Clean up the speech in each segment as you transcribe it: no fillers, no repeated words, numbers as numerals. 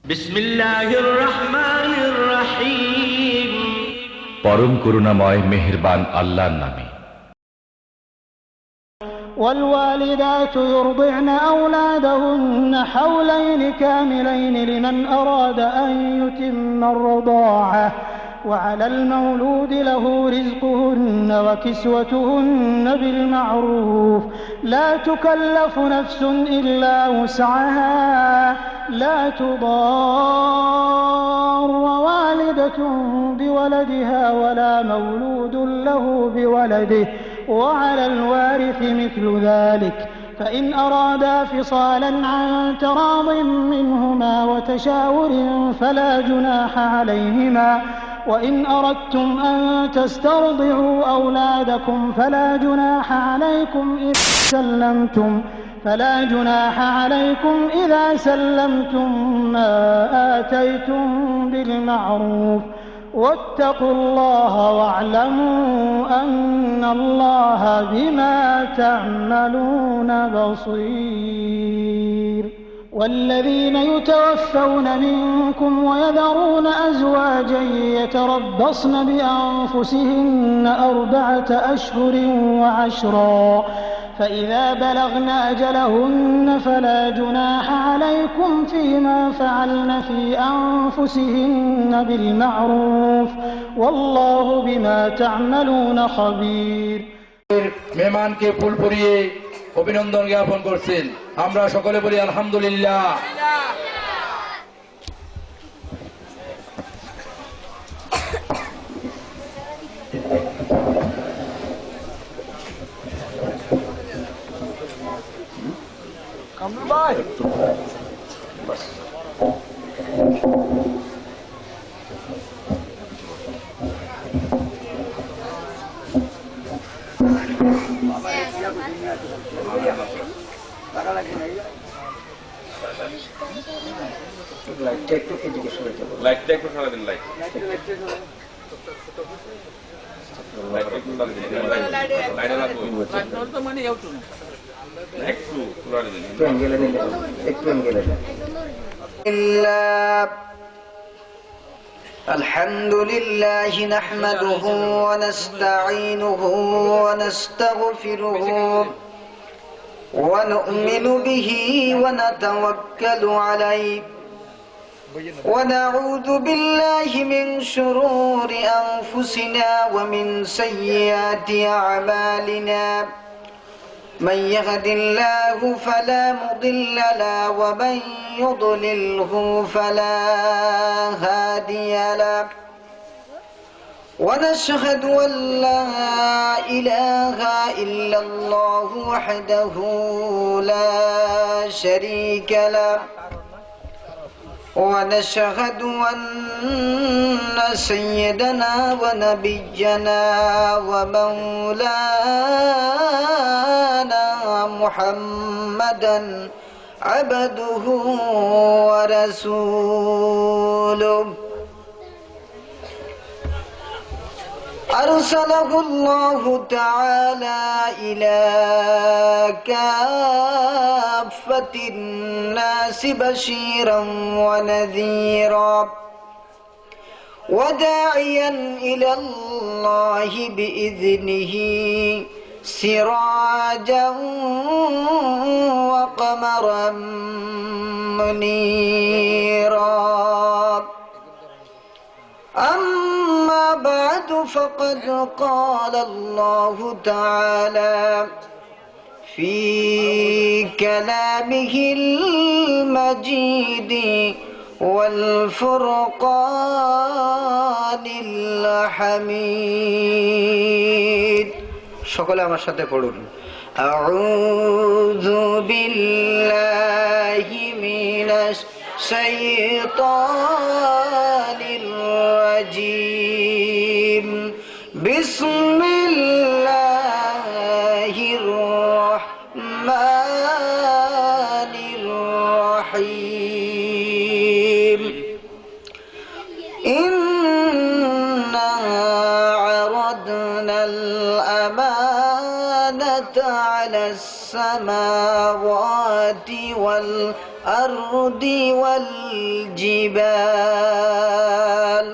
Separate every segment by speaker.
Speaker 1: বিসমিল্লাহির রহমানির রহিম।
Speaker 2: পরম করুণাময় মেহেরবান আল্লাহর নামে।
Speaker 3: والوالدات يرضعن أولادهن حولين كاملين لمن أراد أن يتم الرضاعة وعلى المولود له رزقهن وكسوتهن بالمعروف لا تكلف نفس إلا وسعها لا تضار والدة بولدها ولا مولود له بولده وعلى الوارث مثل ذلك فإن أرادا فصالا عن تراض منهما وتشاور فلا جناح عليهما وإن أردتم أن تسترضعوا أولادكم فلا جناح عليكم إذا سلمتم ما آتيتم بالمعروف واتقوا الله واعلموا أن الله بما تعملون بصير والذين يتوفون منكم ويذرون أزواجا يتربصن بأنفسهن 4 أشهر وعشرا فإذا بلغن أجلهن فلا جناح عليكم فيما فعلن في أنفسهن بالمعروف والله بما تعملون خبير।
Speaker 4: মেহমানকে ফুল পরিয়ে অভিনন্দন জ্ঞাপন করছেন। আমরা সকলে বলি আলহামদুলিল্লাহ।
Speaker 5: লাইটটা একটু সারা দিন।
Speaker 6: الحمد لله نحمده ونستعينه ونستغفره ونؤمن به ونتوكل عليه ونعوذ بالله من شرور أنفسنا ومن سيئات أعمالنا من يهد الله فلا مضل له ومن يضلله فلا هادي له ونشهد أن لا إله إلا الله وحده لا شريك له ونشهد أن سيدنا ونبينا ومولانا محمدا عبده ورسوله أرسله الله تعالى إلى كافة الناس بشيرا ونذيرا وداعيا إلى الله بإذنه سراجا وقمرا منيرا أما بعد فقد قال الله تعالى في كلامه المجيد والفرقان الحميد সকলে আমার সাথে পড়ুন أعوذ بالله من الشيطان الرجيم بسم الله الرحمن الرحيم إنا عرضنا الأمانة على السماوات والأرض الأرض والجبال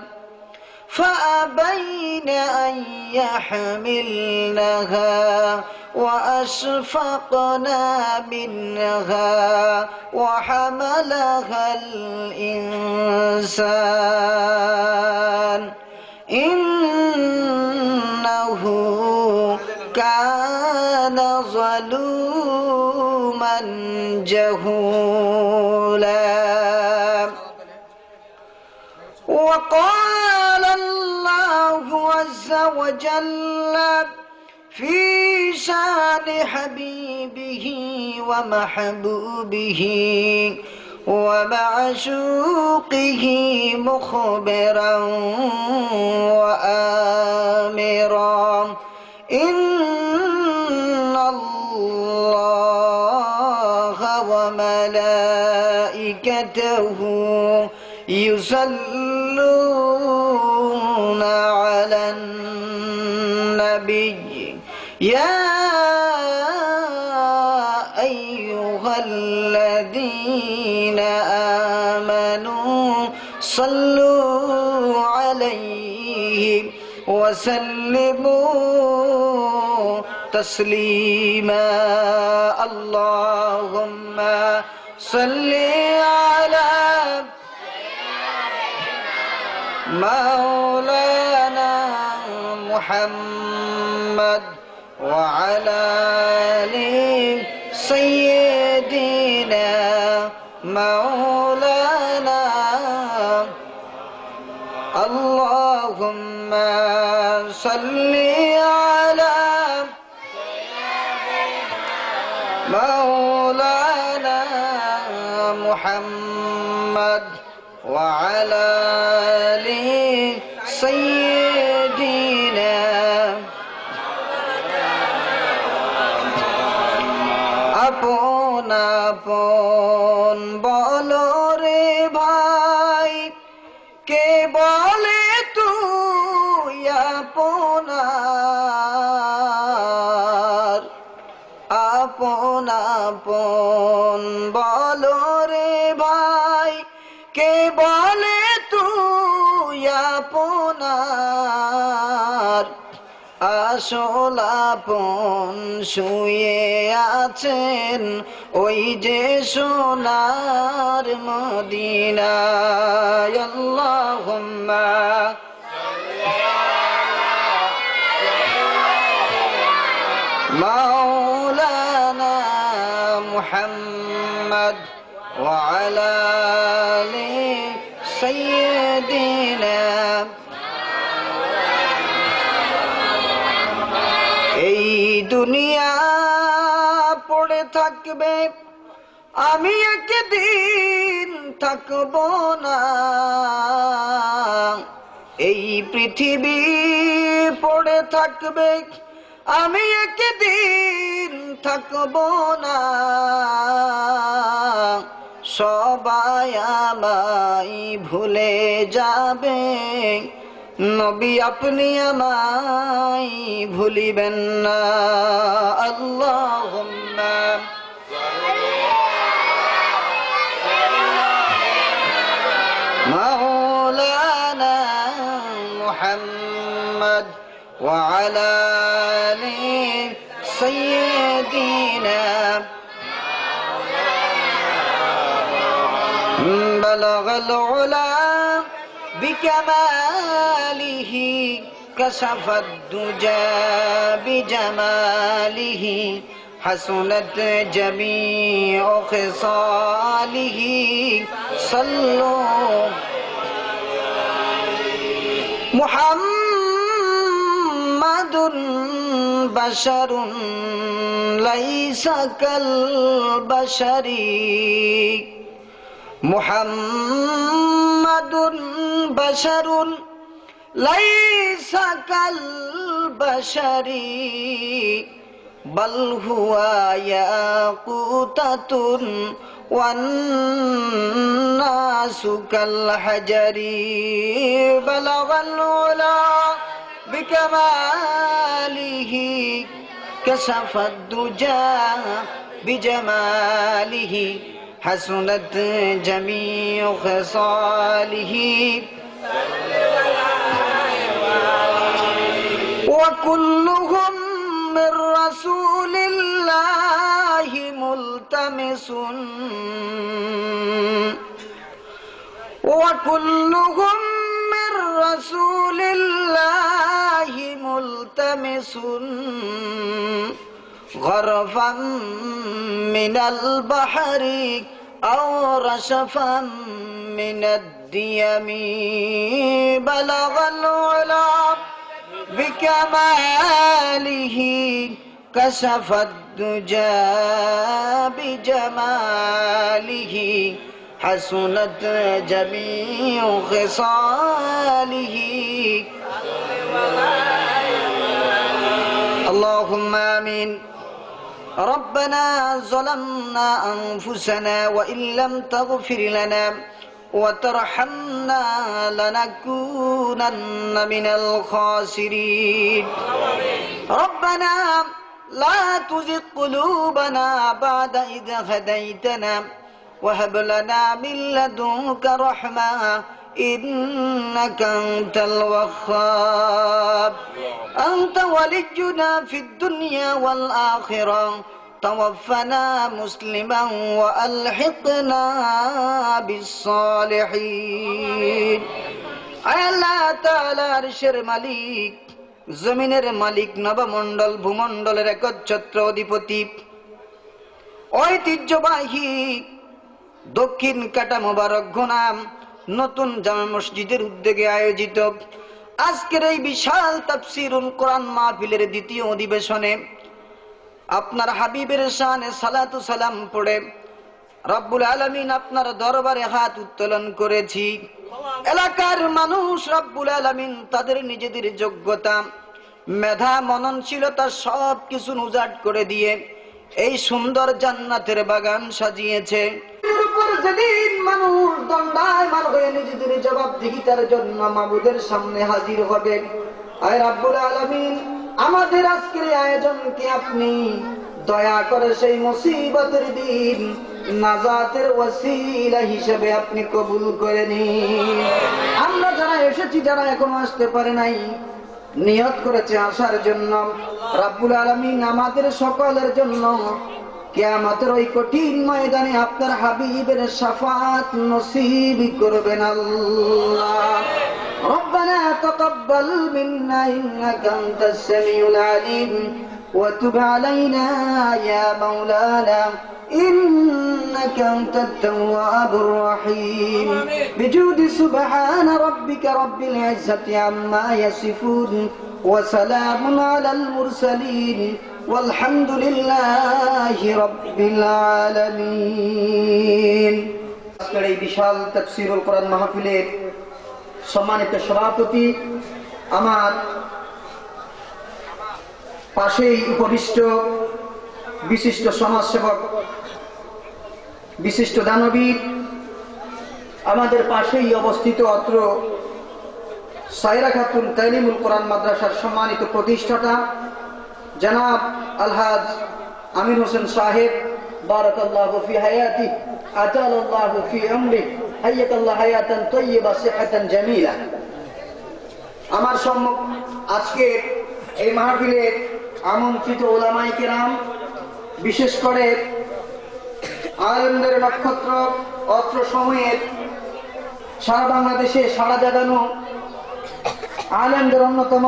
Speaker 6: فأبين أن يحملنها وأشفقن منها وحملها الإنسان إنه كان ظلوما جهولا. وقال الله عز وجل في شان حبيبه ومحبوبه ومعشوقه مخبرا وآمرا إن الله وملائكته يصلون على النبي يا أيها الذين آمنوا صلوا عليه وسلموا تسليما. اللهم صل على مولانا محمد وعلى آل سيدنا مولانا. اللهم صل على مولانا محمد وعلى آل سيدنا. আপন আপন বলো রে ভাই, কে বলে তুই আপনার? আপন আপন বলো রে ভাই, কে বলে তুই আপনার? আসল আপন শুয়ে আছেন ওই যে সোনার মদিনায়। আল্লাহুম্মা মাওলানা মুহাম্মদ ওয়া আলা আলি সাইয়্যিদিনা। এই দুনিয়া পড়ে থাকবে, আমি একদিন থাকব না। এই পৃথিবী পড়ে থাকবে, আমি একদিন থাকব না। সবাই আমায় ভুলে যাবে, নবী আপনি আমায় ভুলিবেন না। আল্লাহুম্মা মাওলানা মুহাম্মদ ওয়া আলা আলি সাইয়্যিদিনা। বালাগাল উলা بكماله كشف الدجى بجماله حسنت جميع خصاله صلوا محمد بشر ليس كالبشر محمد بشر ليس كالبشر بل هو ياقوتة والناس كالحجر بلغ العلا بكماله كشف الدجى بجماله حسنت جميع خصاله وكلهم من رسول الله ملتمس وكلهم من رسول الله ملتمس غرفا من البحر أو رشفا من الديم بلغ العلا بكماله كشف الدجى بجماله حسنت جميع خصاله اللهم آمين ربنا ظلمنا أنفسنا وإن لم تغفر لنا وترحمنا لنكونن من الخاسرين ربنا لا تزغ قلوبنا بعد إذ هديتنا وهب لنا من لدنك رحمة إنك أنت الوهاب أنت ولينا في الدنيا والآخرة توفنا مسلما وألحقنا بالصالحين আল্লাহ তাআলা আরশের মালিক জমিনের মালিক নবমণ্ডল ভূমণ্ডলের একচ্ছত্র অধিপতি ঐতিহ্যবাহী দক্ষিণ কাটা মোবারক গোনাম নতুন জামে মসজিদের উদ্যোগে আয়োজিত আজকের এই বিশাল তাফসীরুল কোরআন মাহফিলের দ্বিতীয় অধিবেশনে আপনার হাবিবের শানে সালাতু সালাম পড়ে রব্বুল আলামিন আপনার দরবারে হাত উত্তোলন করেছি। এলাকার মানুষ রব্বুল আলামিন তাদের নিজেদের যোগ্যতা মেধা মননশীলতা সব কিছু উজাড় করে দিয়ে এই সুন্দর জান্নাতের বাগান সাজিয়েছে। যেদিন মানুষ দণ্ডায়মান হয়ে নিজেদের জবাবদিহিতার জন্য মাবুদের সামনে হাজির হবে, আয় রব্বুল আলামিন আমাদের আজকের আয়োজনকে আপনি দয়া করে সেই মুসিবতের দিন নাজাতের ওয়াসিলা হিসেবে আপনি কবুল করে নিন। আমরা যারা এসেছি, যারা এখনো আসতে পারে নাই, নিয়ত করেছে আসার জন্য, রব্বুল আলামিন আমাদের সকলের জন্য কিয়ামতের ওই কঠিন ময়দানে আপনার হাবিবের শাফাত নসিব করবেন আল্লাহ। ربنا تقبل منا إنك أنت السميع العليم وتب علينا يا مولانا إنك أنت التواب الرحيم بجود سبحان ربك رب العزة عما يصفون وسلام على المرسلين والحمد لله رب العالمين। আজকের এই বিশাল তাফসীরুল কোরআন মাহফিলের সম্মানিত সভাপতি, আমার পাশেই উপবিষ্ট বিশিষ্ট সমাজসেবক, বিশিষ্ট দানবীর, আমাদের পাশেই অবস্থিত অত্র সায়রা খাতুন তালিমুল কোরআন মাদ্রাসার সম্মানিত প্রতিষ্ঠাতা জনাব আলহাজ আমির হোসেন সাহেব, বারাকাল্লাহু ফি হায়াতি আতালাল্লাহু ফি আমরি হাইয়াতাল্লাহু হায়াতান তাইয়্যিবা সিহাতান জামিলা। আমার সম্মুখ আজকে এই মাহফিলে আমন্ত্রিত উলামায়ে কেরাম, বিশেষ করে আলেমদের নক্ষত্র, অত্র সময়ের সারা বাংলাদেশে সারা জাগানো আলেমদের অন্যতম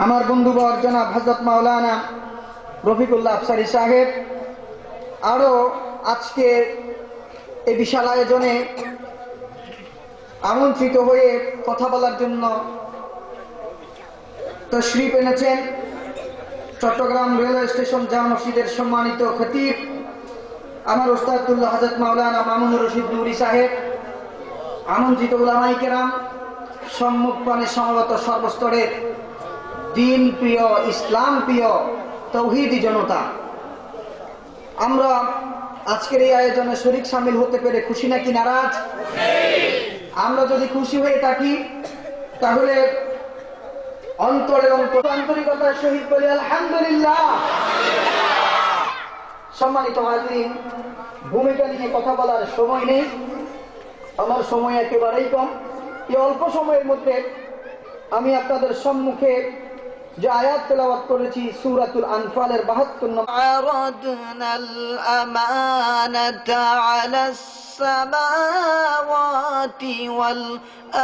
Speaker 6: আমার বন্ধুবর জনাব হযরত মাওলানা রফিকুল্লাহ আফসারী সাহেব, আরো আজকে এই বিশাল আয়োজনে আমন্ত্রিত হয়ে কথা বলার জন্য তশরিফ এনেছেন চট্টগ্রাম রেলওয়ে স্টেশন জামে মসজিদের সম্মানিত খতিব আমার ওস্তাদুল্লাহ হযরত মাওলানা মামুনুর রশিদ নুরি সাহেব, আমন্ত্রিত উলামায়ে কেরাম, সম্মুখপানে সমবেত সর্বস্তরের দিন প্রিয়, ইসলাম প্রিয় তৌহিদি জনতা, আমরা আজকের এই আয়োজনে শরীক শামিল হতে পেরে খুশি নাকি নারাজ? আমরা যদি খুশি হয়ে থাকি তাহলে অন্তরের আন্তরিকতার সহিত বলি আলহামদুলিল্লাহ। সম্মানিত হাজিরিন, ভূমিকা নিয়ে কথা বলার সময় নেই, আমার সময় একেবারেই কম। এই অল্প সময়ের মধ্যে আমি আপনাদের সম্মুখে যে আয়াত তেলাওয়াত করেছি সূরাতুল আনফালের ৭২ নম্বর, আরাদনাল আমানাতা আলাস সামাওয়াতি ওয়াল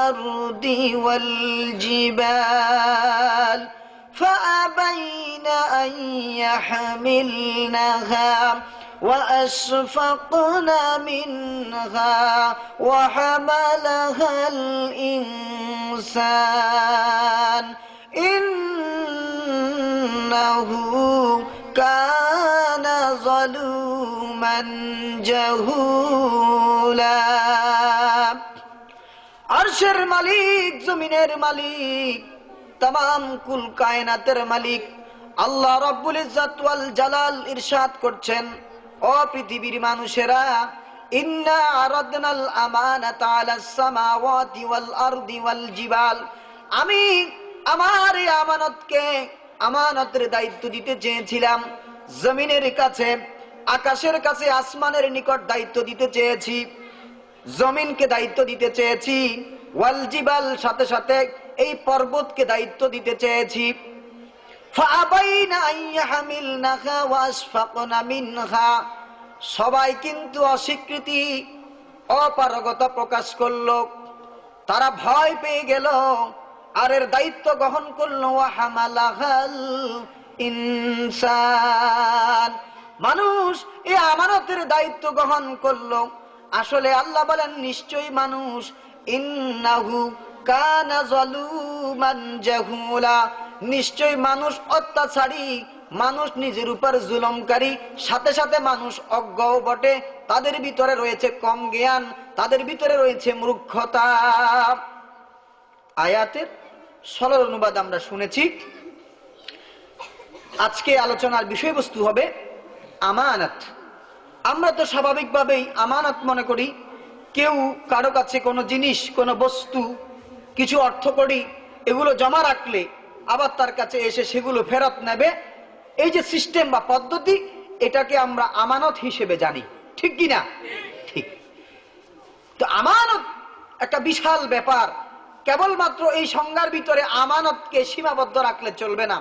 Speaker 6: আরদি ওয়াল জিবাল فأبين أن يحملنها وأشفقن منها وحملها الإنسان إنه كان ظلوما جهولا। আরশের মালিক, জমিনের মালিক, तमाम कुल कायनातेर मालिक আল্লাহ রাব্বুল ইজ্জত ওয়াল জালাল ইরশাদ করছেন, ও পৃথিবীর মানুষেরা, ইন্না আরাদনাল আমানাতা আলাস সামাওয়াতি ওয়াল আরদি ওয়াল জিবাল, আমি আমার এই আমানতকে, আমানতের দায়িত্ব দিতে চেয়েছিলাম জমিনের কাছে, আকাশের কাছে, আসমানের নিকট দায়িত্ব দিতে চেয়েছি, জমিনকে দায়িত্ব দিতে চেয়েছি, ওয়াল জিবাল সাথে সাথে এই পর্বতকে দায়িত্ব দিতে চেয়েছি। ফাআবাইনা আইয়াহমিলনাহা ওয়াশফাকনা মিনহা, সবাই কিন্তু অস্বীকৃতি, অপারগতা প্রকাশ করলো, তারা ভয় পেয়ে গেল আর এর দায়িত্ব গ্রহণ করলো। ওয়া হামালাহাল ইনসান, মানুষ এই আমানতের দায়িত্ব গ্রহণ করলো। আসলে আল্লাহ বলেন নিশ্চয়ই মানুষ, ইন্নাহু কানা যালুমান জাহুলা, নিশ্চয় মানুষ অত্যাচারী, মানুষ নিজের উপর জুলুমকারী, সাথে সাথে মানুষ অজ্ঞও বটে, তাদের ভিতরে রয়েছে কম জ্ঞান, তাদের ভিতরে রয়েছে মূর্খতা। আয়াতের সরল অনুবাদ আমরা শুনেছি। আজকে আলোচনার বিষয়বস্তু হবে আমানত। আমরা তো স্বাভাবিকভাবেই আমানত মনে করি কেউ কারো কাছে কোনো জিনিস, কোনো বস্তু, কিছু অর্থ করি এগুলো জমা রাখলে আবার তার কাছে এসে সেগুলো ফেরত নেবে, এই যে সিস্টেম বা পদ্ধতি, এটাকে আমরা আমানত হিসেবে জানি, ঠিক কি না? ঠিক। তো আমানত একটা বিশাল ব্যাপার, কেবলমাত্র এই সংজ্ঞার ভিতরে আমানতকে সীমাবদ্ধ রাখলে চলবে না।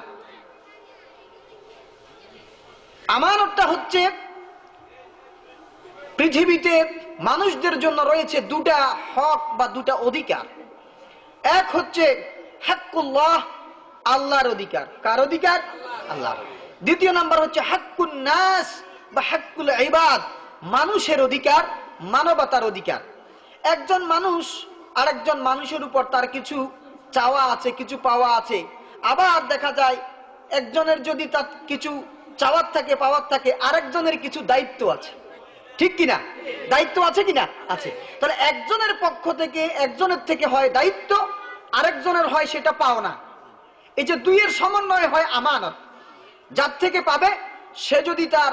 Speaker 6: আমানতটা হচ্ছে পৃথিবীতে মানুষদের জন্য রয়েছে দুটা হক বা দুটা অধিকার। এক হচ্ছে হাক্কুল্লাহ, আল্লাহর অধিকার। কার অধিকার? আল্লাহর। দ্বিতীয় নাম্বার হচ্ছে হাক্কুন নাস বা হাক্কুল ইবাদ, মানুষের অধিকার, মানবতার অধিকার। একজন মানুষ আরেকজন মানুষের উপর তার কিছু চাওয়া আছে, কিছু পাওয়া আছে। আবার দেখা যায় একজনের যদি তার কিছু চাওয়ার থাকে, পাওয়ার থাকে, আরেকজনের কিছু দায়িত্ব আছে, ঠিক কিনা? দায়িত্ব আছে কিনা? আছে। তাহলে একজনের পক্ষ থেকে, একজনের থেকে হয় দায়িত্ব, আরেকজনের হয় সেটা পাওনা। এই যে দুইয়ের সমন্বয় হয় আমানত। যার থেকে পাবে সে যদি তার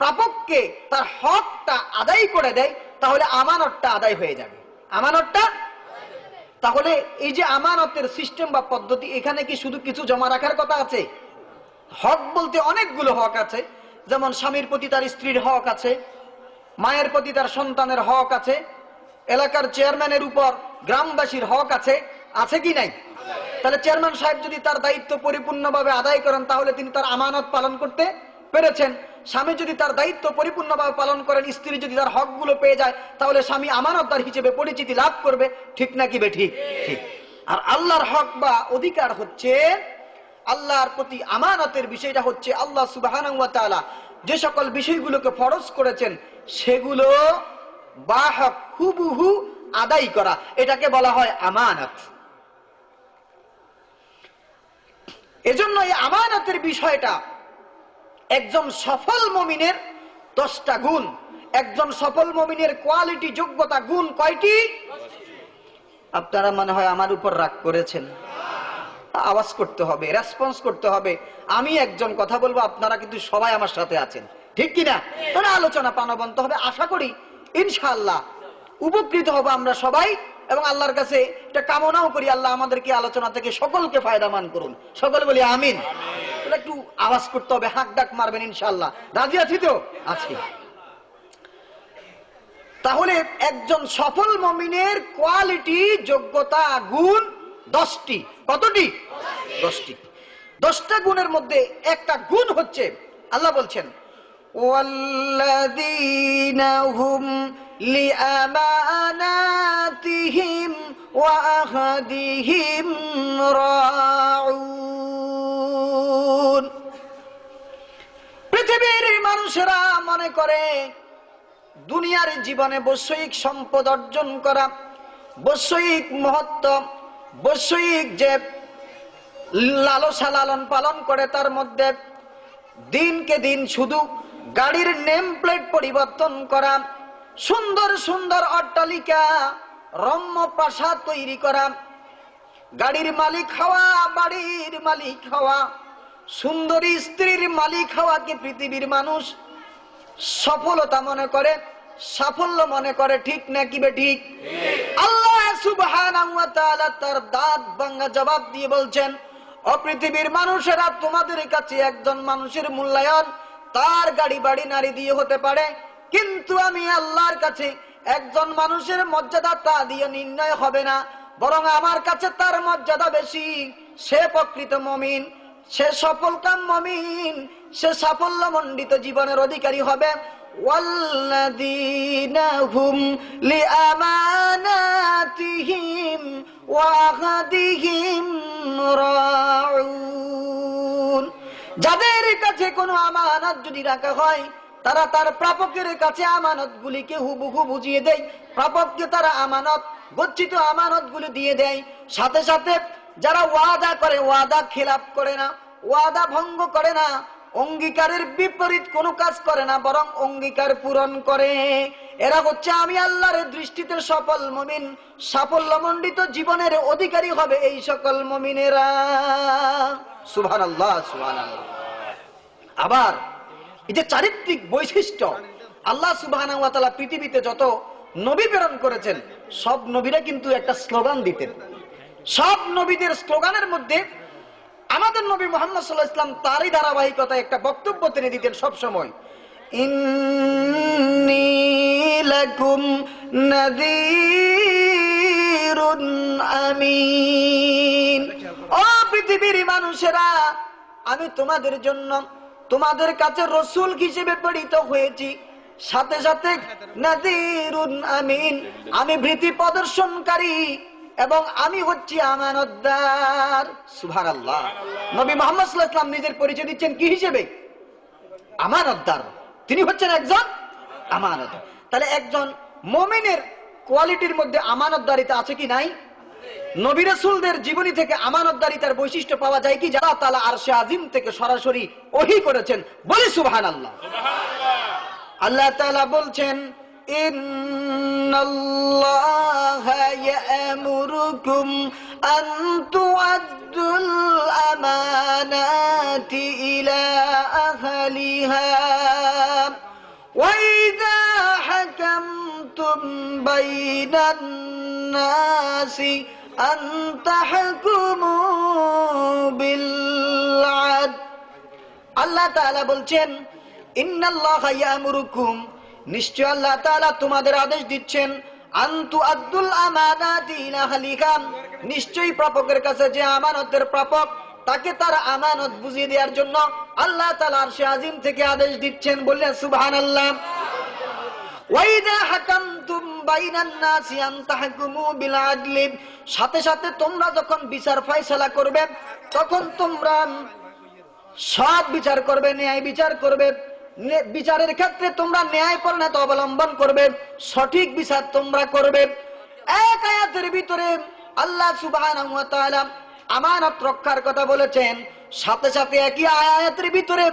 Speaker 6: প্রাপককে তার হকটা আদায় করে দেয়, তাহলে আমানতটা আদায় হয়ে যাবে। আমানতটা, তাহলে এই যে আমানতের সিস্টেম বা পদ্ধতি, এখানে কি শুধু কিছু জমা রাখার কথা আছে? হক বলতে অনেকগুলো হক আছে। যেমন স্বামীর প্রতি তার স্ত্রীর হক আছে, মায়ের প্রতি তার সন্তানের হক আছে, এলাকার চেয়ারম্যানের উপর গ্রামবাসীর হক আছে, আছে কি নাই? তাহলে চেয়ারম্যান সাহেব যদি তার দায়িত্ব পরিপূর্ণভাবে আদায় করেন, তাহলে তিনি তার আমানত পালন করতে পেরেছেন। স্বামী যদি তার দায়িত্ব পরিপূর্ণভাবে পালন করেন, স্ত্রী যদি তার হকগুলো পেয়ে যায়, তাহলে স্বামী আমানতদার হিসেবে পরিচিতি লাভ করবে, ঠিক নাকি বে ঠিক? ঠিক। আর আল্লাহর হক বা অধিকার হচ্ছে, আল্লাহর প্রতি আমানতের বিষয়টা হচ্ছে আল্লাহ সুবহানাহু ওয়া তাআলা যে সকল বিষয়গুলোকে ফরজ করেছেন সেগুলো বা হক হুবহু আদায় করা, এটাকে বলা হয় আমানত। এজন্য এই আমানতের বিষয়টা একজন সফল মুমিনের 10টা গুণ। একজন সফল মুমিনের কোয়ালিটি, যোগ্যতা, গুণ কয়টি? আপনারা মনে হয় আমার উপর রাগ করেছেন। আওয়াজ করতে হবে, রেসপন্স করতে হবে। আমি একজন কথা বলবো, আপনারা কিন্তু সবাই আমার সাথে আছেন, ঠিক কিনা? তাহলে আলোচনা প্রাণবন্ত হবে। আশা করি ইনশাআল্লাহ উপকৃত হব আমরা সবাই, এবং আল্লাহর কাছে এটা কামনাও করি আল্লাহ আমাদেরকে আলোচনা থেকে সকলকে ফায়দামান করুন। সকলে বলি আমিন। তাহলে একটু আওয়াজ করতে হবে, হাঁক ডাক মারবেন ইনশাআল্লাহ। রাজি আছি তো? আছি। তাহলে একজন সফল মুমিনের কোয়ালিটি, যোগ্যতা, গুণ 10টি। কতটি? 10টি। 10টা গুণের মধ্যে একটা গুণ হচ্ছে, আল্লাহ বলছেন ওয়াল্লাযীনা হুম লিআমানাতিহিম ওয়া আহদিহিম রাউন। পৃথিবীর মানুষেরা মনে করে দুনিয়ার জীবনে বৈষয়িক সম্পদ অর্জন করা, বৈষয়িক মহত্ব, বৈষয়িক যে লালসা লালন পালন করে, তার মধ্যে দিনকে দিন শুধু গাড়ির নেম প্লেট পরিবর্তন করা, সুন্দর সুন্দর অট্টালিকা, রম্য প্রাসাদ তৈরি করা, গাড়ির মালিক হওয়া, বাড়ির মালিক হওয়া, সুন্দরী স্ত্রীর মালিক হওয়াকে পৃথিবীর মানুষ সফলতা মনে করে, সাফল্য মনে করে। ঠিক নাকি বেঠিক? আল্লাহ সুবহানাহু ওয়া তাআলা তার দাঁত ভাঙা জবাব দিয়ে বলছেন, ও পৃথিবীর মানুষেরা, তোমাদের কাছে একজন মানুষের মূল্যায়ন তার গাড়ি বাড়ি নারী দিয়ে হতে পারে, কিন্তু আমি আল্লাহর কাছে একজন মানুষের মর্যাদা তা দিয়ে নির্ণয় হবে না, বরং আমার কাছে তার মর্যাদা বেশি। সে প্রকৃত মুমিন, সে সফলকাম মুমিন, সে সাফল্যমণ্ডিত জীবনের অধিকারী হবে। ওয়াল্লাযীনা হুম লিআমানাতিহিম ওয়া আহদিহিম রাউন। যাদের কাছে কোনো আমানত যদি রাখা হয়, তারা তার প্রাপকের কাছে আমানতগুলিকে হুবহু বুঝিয়ে দেয়, প্রাপককে তারা আমানত, গচ্ছিত আমানতগুলি দিয়ে দেয়। সাথে সাথে যারা ওয়াদা করে, ওয়াদা খেলাপ করে না, ওয়াদা ভঙ্গ করে না, অঙ্গীকারের বিপরীত কোনো কাজ করে না, বরং অঙ্গীকার পূরণ করে, এরা হচ্ছে আমি আল্লাহর দৃষ্টিতে সফল মুমিন, সাফল্যমণ্ডিত জীবনের অধিকারী হবে এই সকল মুমিনেরা। সুবহানাল্লাহ, সুবহানাল্লাহ। আবার এই যে চারিত্রিক বৈশিষ্ট্য, আল্লাহ সুবহানাহু ওয়া তাআলা পৃথিবীতে যত নবী প্রেরণ করেছেন, সব নবীরা কিন্তু একটা স্লোগান দিতেন। সব নবীদের স্লোগানের মধ্যে আমাদের নবী মুহাম্মদ সাল্লাল্লাহু আলাইহি ওয়াসাল্লাম তারই ধারাবাহিকতায় একটা বক্তব্য তিনি দিতেন সব সময়, ইন্নী লাকুম নাযীরুন আমিন। ও পৃথিবীর মানুষেরা, আমি তোমাদের জন্য, তোমাদের কাছে রাসূল হিসেবে প্রেরিত হয়েছি, সাথে সাথে নাযীরুন আমিন, আমি ভীতি প্রদর্শনকারী এবং আমি হচ্ছি আমানতদার। সুবহানাল্লাহ। নবী মুহাম্মদ সাল্লাল্লাহু আলাইহি ওয়াসাল্লাম নিজের পরিচয় দিচ্ছেন কি হিসেবে? আমানতদার। তিনি হচ্ছেন একজন আমানতদার। তাহলে একজন মুমিনের কোয়ালিটির মধ্যে আমানতদারিতা আছে কি নাই? নবী রাসূলদের জীবনী থেকে আমানতদারিতার বৈশিষ্ট্য পাওয়া যায় কি? যারা তাআলা আরশে আজিম থেকে সরাসরি ওহী করেছেন। বলি সুবহানাল্লাহ। আল্লাহ তাআলা বলছেন, ইন্নাল্লাহা ইয়া'মুরুকুম আন তু'আদ্দুল আমানাতি ইলা আহলিহা ওয়া ইযা হাকামতুম বাইনান নাসি আন তাহকুমু বিল আদল। আল্লাহ তাআলা বলছেন, ইন্নাল্লাহা ইয়া'মুরুকুম, নিশ্চয় আল্লাহ তাআলা তোমাদের আদেশ দিচ্ছেন, আনতু আদ্দুল আমানাতি ইলা আহলিহা, নিশ্চয়ই প্রাপকের কাছে যে আমানতের প্রাপক তাকে তার আমানত বুঝিয়ে দেওয়ার জন্য আল্লাহ তাআলা আরশে আজিম থেকে আদেশ দিচ্ছেন। বললেন সুবহানাল্লাহ। ওয়া ইযা হাকামতুম বাইনান নাসি আন তাহকুমু বিল আদলি, সাথে সাথে তোমরা যখন বিচার ফয়সালা করবে, তখন তোমরা সৎ বিচার করবে, ন্যায় বিচার করবে। বিচারের ক্ষেত্রে তোমরা ন্যায়পরায়ণতা অবলম্বন করবে, সঠিক বিচার তোমরা করবে। এক আয়াতের ভিতরে আল্লাহ সুবহানাহু ওয়া তাআলা আমানত রক্ষার কথা বলেছেন, সাথে সাথে একই আয়াতের ভিতরে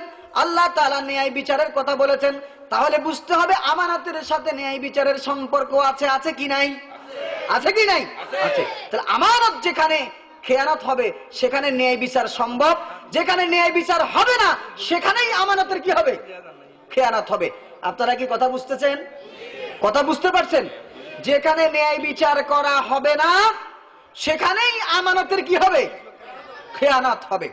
Speaker 6: আল্লাহ তাআলা ন্যায় বিচারের কথা বলেছেন। তাহলে বুঝতে হবে আমানতের সাথে ন্যায় বিচারের সম্পর্ক আছে। আছে কি নাই? আছে কি নাই? আছে। তাহলে আমানত যেখানে খেয়ানত হবে সেখানে ন্যায় বিচার সম্ভব, যেখানে ন্যায় বিচার হবে না সেখানেই আমানতের কি হবে? খেয়ানত হবে। আপনারা কি কথা বুঝতেছেন? কথা বুঝতে পারছেন? যেখানে ন্যায় বিচার করা হবে না সেখানেই আমানতের কি হবে? খেয়ানত হবে।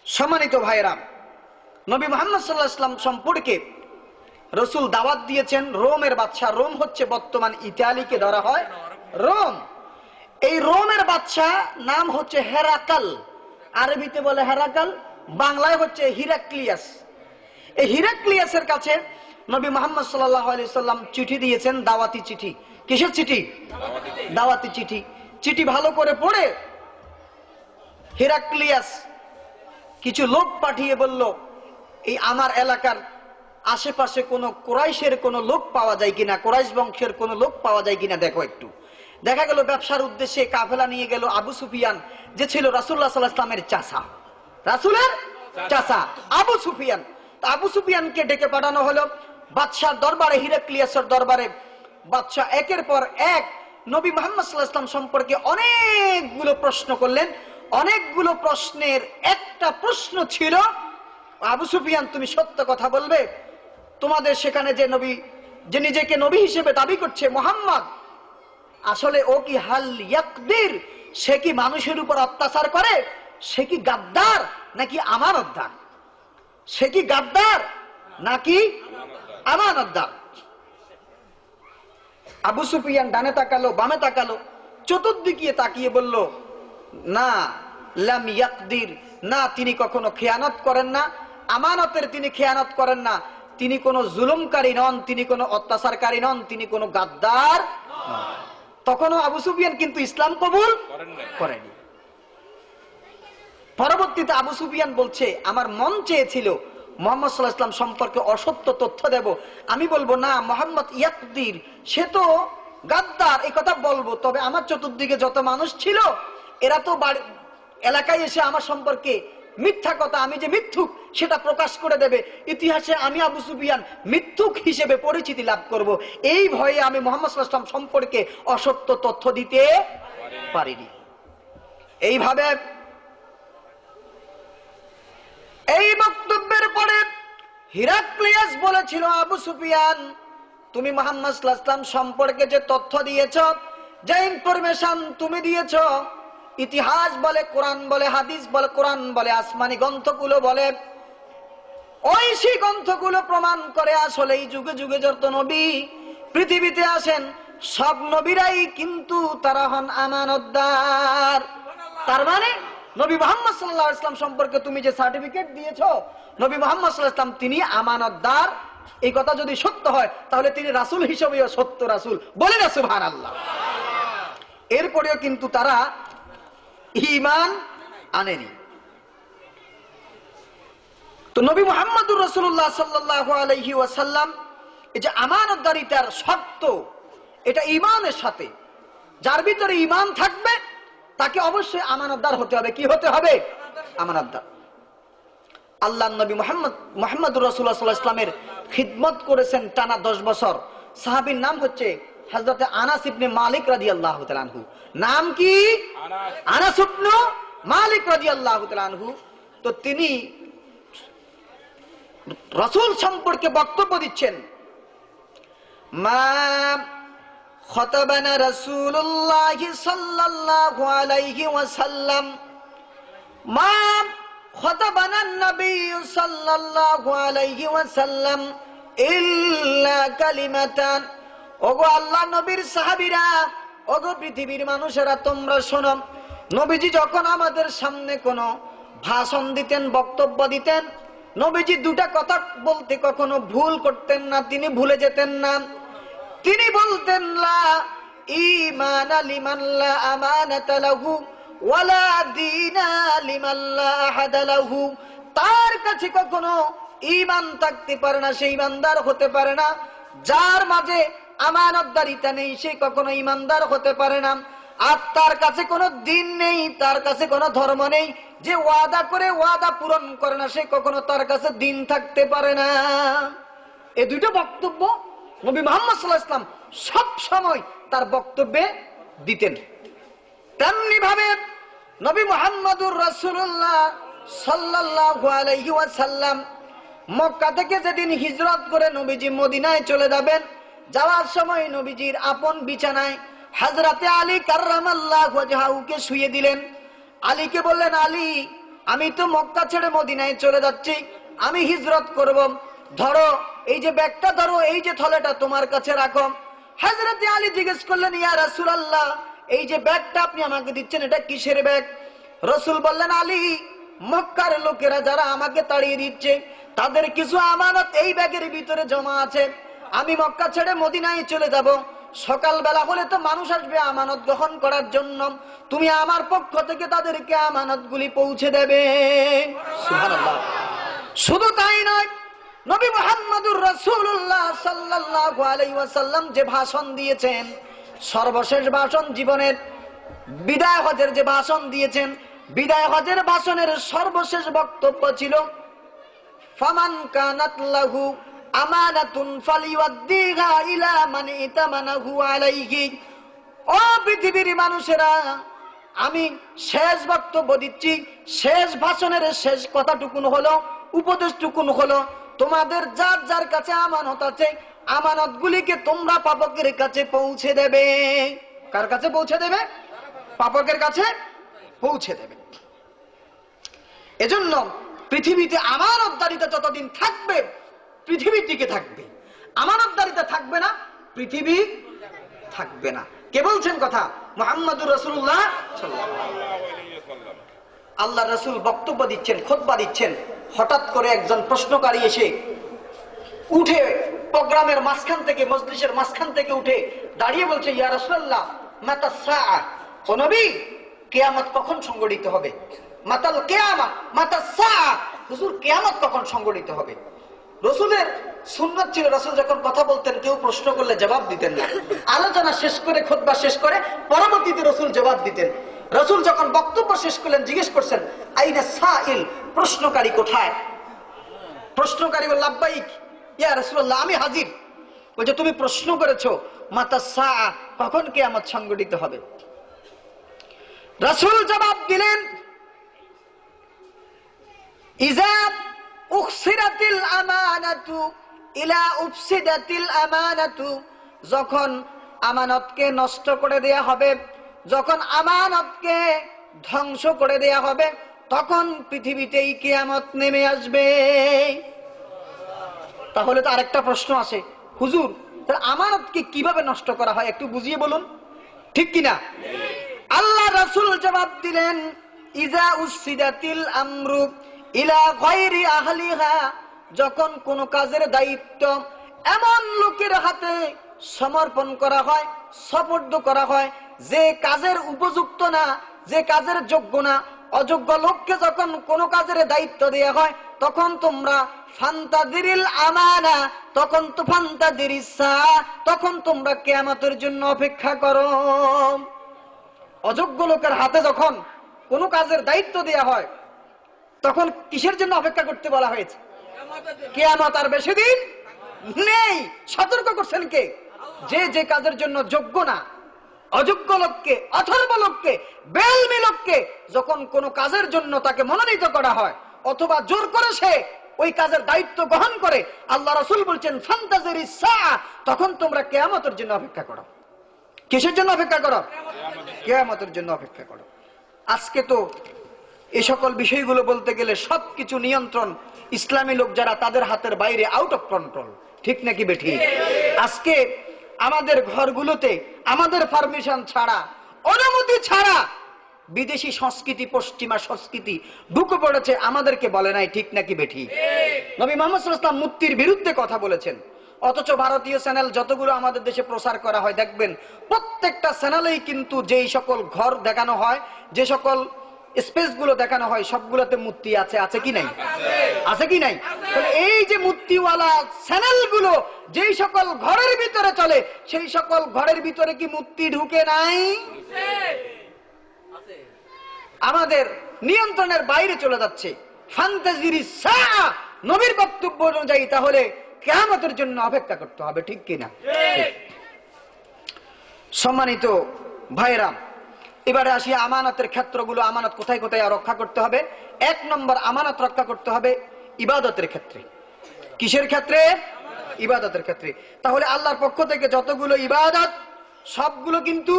Speaker 6: সম্মানিত ভাইরা, নবী মুহাম্মদ সাল্লাল্লাহু আলাইহি ওয়াসাল্লাম সম্পর্কে রসুল দাওয়াত দিয়েছেন রোমের বাদশা। রোম হচ্ছে বর্তমান ইতালিকে ধরা হয় রোম। এই রোমের বাদশা নাম হচ্ছে হেরাকাল, আরবিতে বলে হেরাকাল, বাংলায় হচ্ছে হিরাক্লিয়াস। এই হিরাক্লিয়াসের কাছে নবী মুহাম্মদ সাল্লাল্লাহু আলাইহি সাল্লাম চিঠি দিয়েছেন, দাওয়াতি চিঠি। কিসের চিঠি? দাওয়াতি চিঠি। চিঠি ভালো করে পড়ে হিরাক্লিয়াস কিছু লোক পাঠিয়ে বলল, এই আমার এলাকার আশেপাশে কোনো কুরাইশের কোনো লোক পাওয়া যায় কিনা, কুরাইশ বংশের কোনো লোক পাওয়া যায় কিনা দেখো একটু। দেখা গেল ব্যবসার উদ্দেশ্যে কাফেলা নিয়ে গেল আবু সুফিয়ান, যে ছিল রাসূলুল্লাহ সাল্লাল্লাহু আলাইহি ওয়াসাল্লামের চাচা, রাসূলের চাচা আবু সুফিয়ান। তো আবু সুফিয়ানকে ডেকে পাঠানো হলো বাদশার দরবারে, হিরাক্লিয়াসের দরবারে। বাদশা একের পর এক নবী মুহাম্মদ সাল্লাল্লাহু আলাইহি ওয়াসাল্লাম সম্পর্কে অনেকগুলো প্রশ্ন করলেন। অনেকগুলো প্রশ্নের একটা প্রশ্ন ছিল, আবু সুফিয়ান তুমি সত্য কথা বলবে, তোমাদের সেখানে যে নবী, যে নিজেকে নবী হিসেবে দাবি করছে মুহাম্মদ, আসলে ও কি হাল ইয়াকদির, সে কি মানুষের উপর অত্যাচার করে, সে কি গাদ্দার নাকি আমানতদার, সে কি গাদ্দার নাকি আমানতদার? আবু সুফিয়ান ডানে তাকালো, বামে তাকালো, চতুর্দিকে তাকিয়ে বলল, না লাম ইয়াকদির, না তিনি কখনো খেয়ানত করেন না, আমানতের তিনি খেয়ানত করেন না, তিনি কোনো জুলুমকারী নন, তিনি কোনো অত্যাচারকারী নন, তিনি কোনো গাদ্দার নন। তখনও আবু সুফিয়ান কিন্তু ইসলাম কবুল করেনি। পরবর্তীতে আবু সুফিয়ান বলছে, আমার মন চেয়েছিল মুহাম্মদ সাল্লাল্লাহু আলাইহি ওয়াসাল্লাম সম্পর্কে অসত্য তথ্য দেব, আমি বলবো না মুহাম্মদ ইয়াকদির, সে তো গাদ্দার, এই কথা বলবো। তবে আমার চতুর্দিকে যত মানুষ ছিল এরা তো এলাকায় এসে আমার সম্পর্কে মিথ্যা কথা, আমি যে মিথ্যুক সেটা প্রকাশ করে দেবে, ইতিহাসে আমি আবু সুফিয়ান মিথ্যুক হিসেবে পরিচিতি লাভ করব। এই ভয়ে আমি মুহাম্মদ সাল্লাল্লাহু আলাইহি ওয়াসাল্লাম সম্পর্কে অসত্য তথ্য দিতে পারিনি। এইভাবে এই বক্তব্যের পরে হিরাক্লিয়াস বলেছিল, আবু সুফিয়ান তুমি মুহাম্মদ সাল্লাল্লাহু আলাইহি ওয়াসাল্লাম সম্পর্কে যে তথ্য দিয়েছ, যে ইনফরমেশন তুমি দিয়েছ, ইতিহাস বলে, কোরআন বলে, হাদিস বলে, কোরআন বলে, আসমানি গ্রন্থগুলো বলে, ওই সেই গ্রন্থগুলো প্রমাণ করে আসলে এই যুগে যুগে যত নবী পৃথিবীতে আসেন সব নবীরাই কিন্তু তারা হন আমানতদার। তার মানে নবী মুহাম্মদ সাল্লাল্লাহু আলাইহি ওয়াসাল্লাম সম্পর্কে তুমি যে সার্টিফিকেট দিয়েছো, নবী মুহাম্মদ সাল্লাল্লাহু আলাইহি ওয়াসাল্লাম তিনি আমানতদার, এই কথা যদি সত্য হয় তাহলে তিনি রাসূল হিসেবেও সত্য রাসূল। বলে না সুবহানাল্লাহ। এরপরেও কিন্তু তারা ঈমান আনেনি। তো নবী মুহাম্মদুর রাসূলুল্লাহ সাল্লাল্লাহু আলাইহি ওয়াসাল্লাম এই যে আমানতদারিতার শর্ত, এটা ঈমানের সাথে, যার ভিতরে ঈমান থাকবে তাকে অবশ্যই আমানতদার হতে হবে। কি হতে হবে? আমানতদার। আল্লাহর নবী মুহাম্মদুর রাসূলুল্লাহ সাল্লাল্লাহু আলাইহি ওয়াসাল্লামের খিদমত করেছেন টানা 10 বছর। সাহাবীর নাম হচ্ছে হযরত আনাস ইবনে মালিক রাদিয়াল্লাহু তাআলা আনহু। নাম কি? আনাস ইবনে মালিক রাদিয়াল্লাহু তাআলা আনহু। তো তিনি রাসূল সম্পর্কে বক্তব্য দিচ্ছেন, মা খতাবানা রাসূলুল্লাহ সাল্লাল্লাহু আলাইহি ওয়াসাল্লাম, মা খতাবানা নবী সাল্লাল্লাহু আলাইহি ওয়াসাল্লাম ইল্লা কালিমাতান। ওগো আল্লাহর নবীর সাহাবীরা, ওগো পৃথিবীর মানুষেরা, তোমরা শোনো, নবীজি যখন আমাদের সামনে কোনো ভাষণ দিতেন, বক্তব্য দিতেন, নবীজি দুটা কথা বলতে কখনো ভুল করতেন না, তিনি ভুলে যেতেন না। তিনি বলতেন, লা ঈমানা লিমান লা আমানাতা লাহু ওয়ালা দীনা লিমান লা আহাদা লাহু। তার কাছে কখনো ঈমান থাকতে পারে না, সেই ঈমানদার হতে পারে না। যার মাঝে আমানতদারিতা নেই সে কখনো ঈমানদার হতে পারে না। আর তার কাছে কোনো দিন নেই, তার কাছে কোনো ধর্ম নেই। যে ওয়াদা করে ওয়াদা পূরণ করে না সে কখনো তার কাছে দিন থাকতে পারে না। এই দুটো বক্তব্য নবী মুহাম্মদ সাল্লাল্লাহু আলাইহি ওয়াসাল্লাম সব সময় তার বক্তব্যে দিতেন। তেমনি ভাবে নবী মুহাম্মদুর রাসূলুল্লাহ সাল্লাল্লাহু আলাইহি ওয়াসাল্লাম মক্কা থেকে যেদিন হিজরত করে নবীজি মদিনায় চলে যাবেন, যাওয়ার সময় নবীজির আপন বিছানায় হযরতে আলী কাররামাল্লাহু ওয়াজহাহুকে শুইয়ে দিলেন। আলীকে বললেন, আলী আমি তো মক্কা ছেড়ে মদিনায় চলে যাচ্ছি, আমি হিজরত করব, ধরো এই যে ব্যাগটা ধরো, এই যে থলেটা তোমার কাছে রাখো। হযরত আলী জিজ্ঞেস করলেন, ইয়া রাসূলুল্লাহ, এই যে ব্যাগটা আপনি আমাকে দিচ্ছেন এটা কিসের ব্যাগ? রাসূল বললেন, আলী, মক্কার লোকেরা যারা আমাকে তাড়িয়ে দিচ্ছে তাদের কিছু আমানত এই ব্যাগের ভিতরে জমা আছে। আমি মক্কা ছেড়ে মদিনায় চলে যাব, সকালবেলা হলে তো মানুষ আসবে আমানত গ্রহণ করার জন্য, তুমি আমার পক্ষ থেকে তাদেরকে আমানতগুলি পৌঁছে দেবে। সুবহানাল্লাহ। শুধু তাই নয়, নবী মুহাম্মদুর রাসূলুল্লাহ সাল্লাল্লাহু আলাইহি ওয়াসাল্লাম যে ভাষণ দিয়েছেন, সর্বশেষ ভাষণ, জীবনের বিদায় হজের যে ভাষণ দিয়েছেন, বিদায় হজের ভাষণের সর্বশেষ বক্তব্য ছিল, ফামান কানাত লাহু আমানাতুন ফালিওয়াদ্দিহা ইলা মান ইতামানাহু আলাইহি। ও পৃথিবীর মানুষেরা, আমি শেষ বক্তব্য দিচ্ছি, শেষ ভাষণের শেষ কথাটুকুন হলো, উপদেশটুকুন হলো, তোমাদের যার যার কাছে আমানত আছে, আমানতগুলিকে তোমরা পাপকের কাছে পৌঁছে দেবে। কার কাছে পৌঁছে দেবে? পাপকের কাছে পৌঁছে দেবে। এজন্য পৃথিবীতে আমানতদারিতা যতদিন থাকবে পৃথিবী টিকে থাকবে, আমানতদারিতা থাকবে না পৃথিবী থাকবে না। কে বলছেন কথা? মুহাম্মদুর রাসূলুল্লাহ সাল্লাল্লাহু আলাইহি ওয়াসাল্লাম। আল্লাহ রাসূল বক্তব্য দিচ্ছেন, খুতবা দিচ্ছেন, হঠাৎ করে একজন প্রশ্নকারী এসে উঠে প্রোগ্রামের মাঝখান থেকে, মজলিসের মাঝখান থেকে উঠে দাঁড়িয়ে বলছে, ইয়া রাসূলুল্লাহ, মাতা সাআ, ও নবী, কিয়ামত কখন সংঘটিত হবে? মাতাল কিয়ামা, মাতা সাআ, হুজুর কিয়ামত কখন সংঘটিত হবে? রাসূলের সুন্নাত ছিল, রাসূল যখন কথা বলতেন কেউ প্রশ্ন করলে জবাব দিতেন না, আলোচনা শেষ করে, খুতবা শেষ করে পরবর্তীতে রাসূল জবাব দিতেন। রাসূল যখন বক্তব্য শেষ করলেন, জিজ্ঞেস করছেন, আইনা সাইল, প্রশ্নকারী কোথায়? প্রশ্নকারী বলল, লাব্বাইক ইয়া রাসূলুল্লাহ, আমি হাজির। বলছে, তুমি প্রশ্ন করেছো মাতা সাআ, কখন কিয়ামত সংঘটিত হবে? রাসূল জবাব দিলেন, ইযা উখসিরাতিল আমানাতু ইলা উফসিদাতিল আমানাতু, যখন আমানতকে নষ্ট করে দেয়া হবে, যখন আমানতকে ধ্বংস করে দেয়া হবে, তখন পৃথিবীতেই কিয়ামত নেমে আসবে। তাহলে তো আরেকটা প্রশ্ন আসে, হুজুর, তাহলে আমানতকে কিভাবে নষ্ট করা হয় একটু বুঝিয়ে বলুন, ঠিক কিনা? আল্লাহ রাসূল জবাব দিলেন, ইযা উসিদাতিল আমরু ইলা গায়রি আহলিহা, যখন কোন কাজের দায়িত্ব এমন লোকের হাতে সমর্পণ করা হয়, সুপর্দ করা হয়, যে কাজের উপযুক্ত না, যে কাজের যোগ্য না, অযোগ্য লোককে যখন কোন কাজের দায়িত্ব দেয়া হয়, তখন তোমরা ফান্তাদিরিল আমানা, তখন তো ফান্তাদিরিস সাআ, তখন তোমরা কিয়ামতের জন্য অপেক্ষা করো। অযোগ্য লোকের হাতে যখন কোন কাজের দায়িত্ব দেয়া হয়, তখন কিসের জন্য অপেক্ষা করতে বলা হয়েছে? কিয়ামত আর বেশি দিন নেই। সতর্ক করছেন কে? যে যে কাজের জন্য যোগ্য না, অযোগ্য লোককে, অথর্ব লোককে, বেইলমি লোককে যখন কোন কাজের জন্য তাকে মনোনীত করা হয়, অথবা জোর করে সে ওই কাজের দায়িত্ব গ্রহণ করে, আল্লাহ রাসূল বলছেন, ফান্তাজিরিস সাআ, তখন তোমরা কিয়ামতের জন্য অপেক্ষা করো। কিসের জন্য অপেক্ষা করো? কিয়ামতের জন্য অপেক্ষা করো। আজকে তো এই সকল বিষয়গুলো বলতে গেলে সবকিছু নিয়ন্ত্রণ ইসলামী লোক যারা, তাদের হাতের বাইরে, আউট অফ কন্ট্রোল, ঠিক নাকি বেঠি? আজকে আমাদের ঘরগুলোতে আমাদের পারমিশন ছাড়া, অনুমতি ছাড়া বিদেশি সংস্কৃতি, পশ্চিমা সংস্কৃতি ঢুকে পড়েছে, আমাদেরকে বলে নাই, ঠিক নাকি বেঠি? নবী মুহাম্মদ সাল্লাল্লাহু আলাইহি ওয়াসাল্লাম মূর্তির বিরুদ্ধে কথা বলেছেন, অথচ ভারতীয় চ্যানেল যতগুলো আমাদের দেশে প্রচার করা হয়, দেখবেন প্রত্যেকটা চ্যানেলেই কিন্তু যেই সকল ঘর দেখানো হয়, যে সকল স্পেস গুলো দেখানো হয়, সবগুলোতে মূর্তি আছে। আছে কি নাই? আছে কি নাই? তাহলে এই যে মূর্তিওয়ালা চ্যানেল গুলো যেই সকল ঘরের ভিতরে চলে, সেই সকল ঘরের ভিতরে কি মূর্তি ঢুকে নাই? আমাদের নিয়ন্ত্রণের বাইরে চলে যাচ্ছে। ফান্তাজিরিস সাআ, নবীর বক্তব্য অনুযায়ী তাহলে কিয়ামতের জন্য অপেক্ষা করতে হবে, ঠিক কিনা? সম্মানিত ভাইরা, এবারে আসি আমানতের ক্ষেত্রগুলো। আমানত কোথায় কোথায় রক্ষা করতে হবে? এক নম্বর, আমানত রক্ষা করতে হবে ইবাদতের ক্ষেত্রে। কিসের ক্ষেত্রে? ইবাদতের ক্ষেত্রে। তাহলে আল্লাহর পক্ষ থেকে যতগুলো ইবাদত, সবগুলো কিন্তু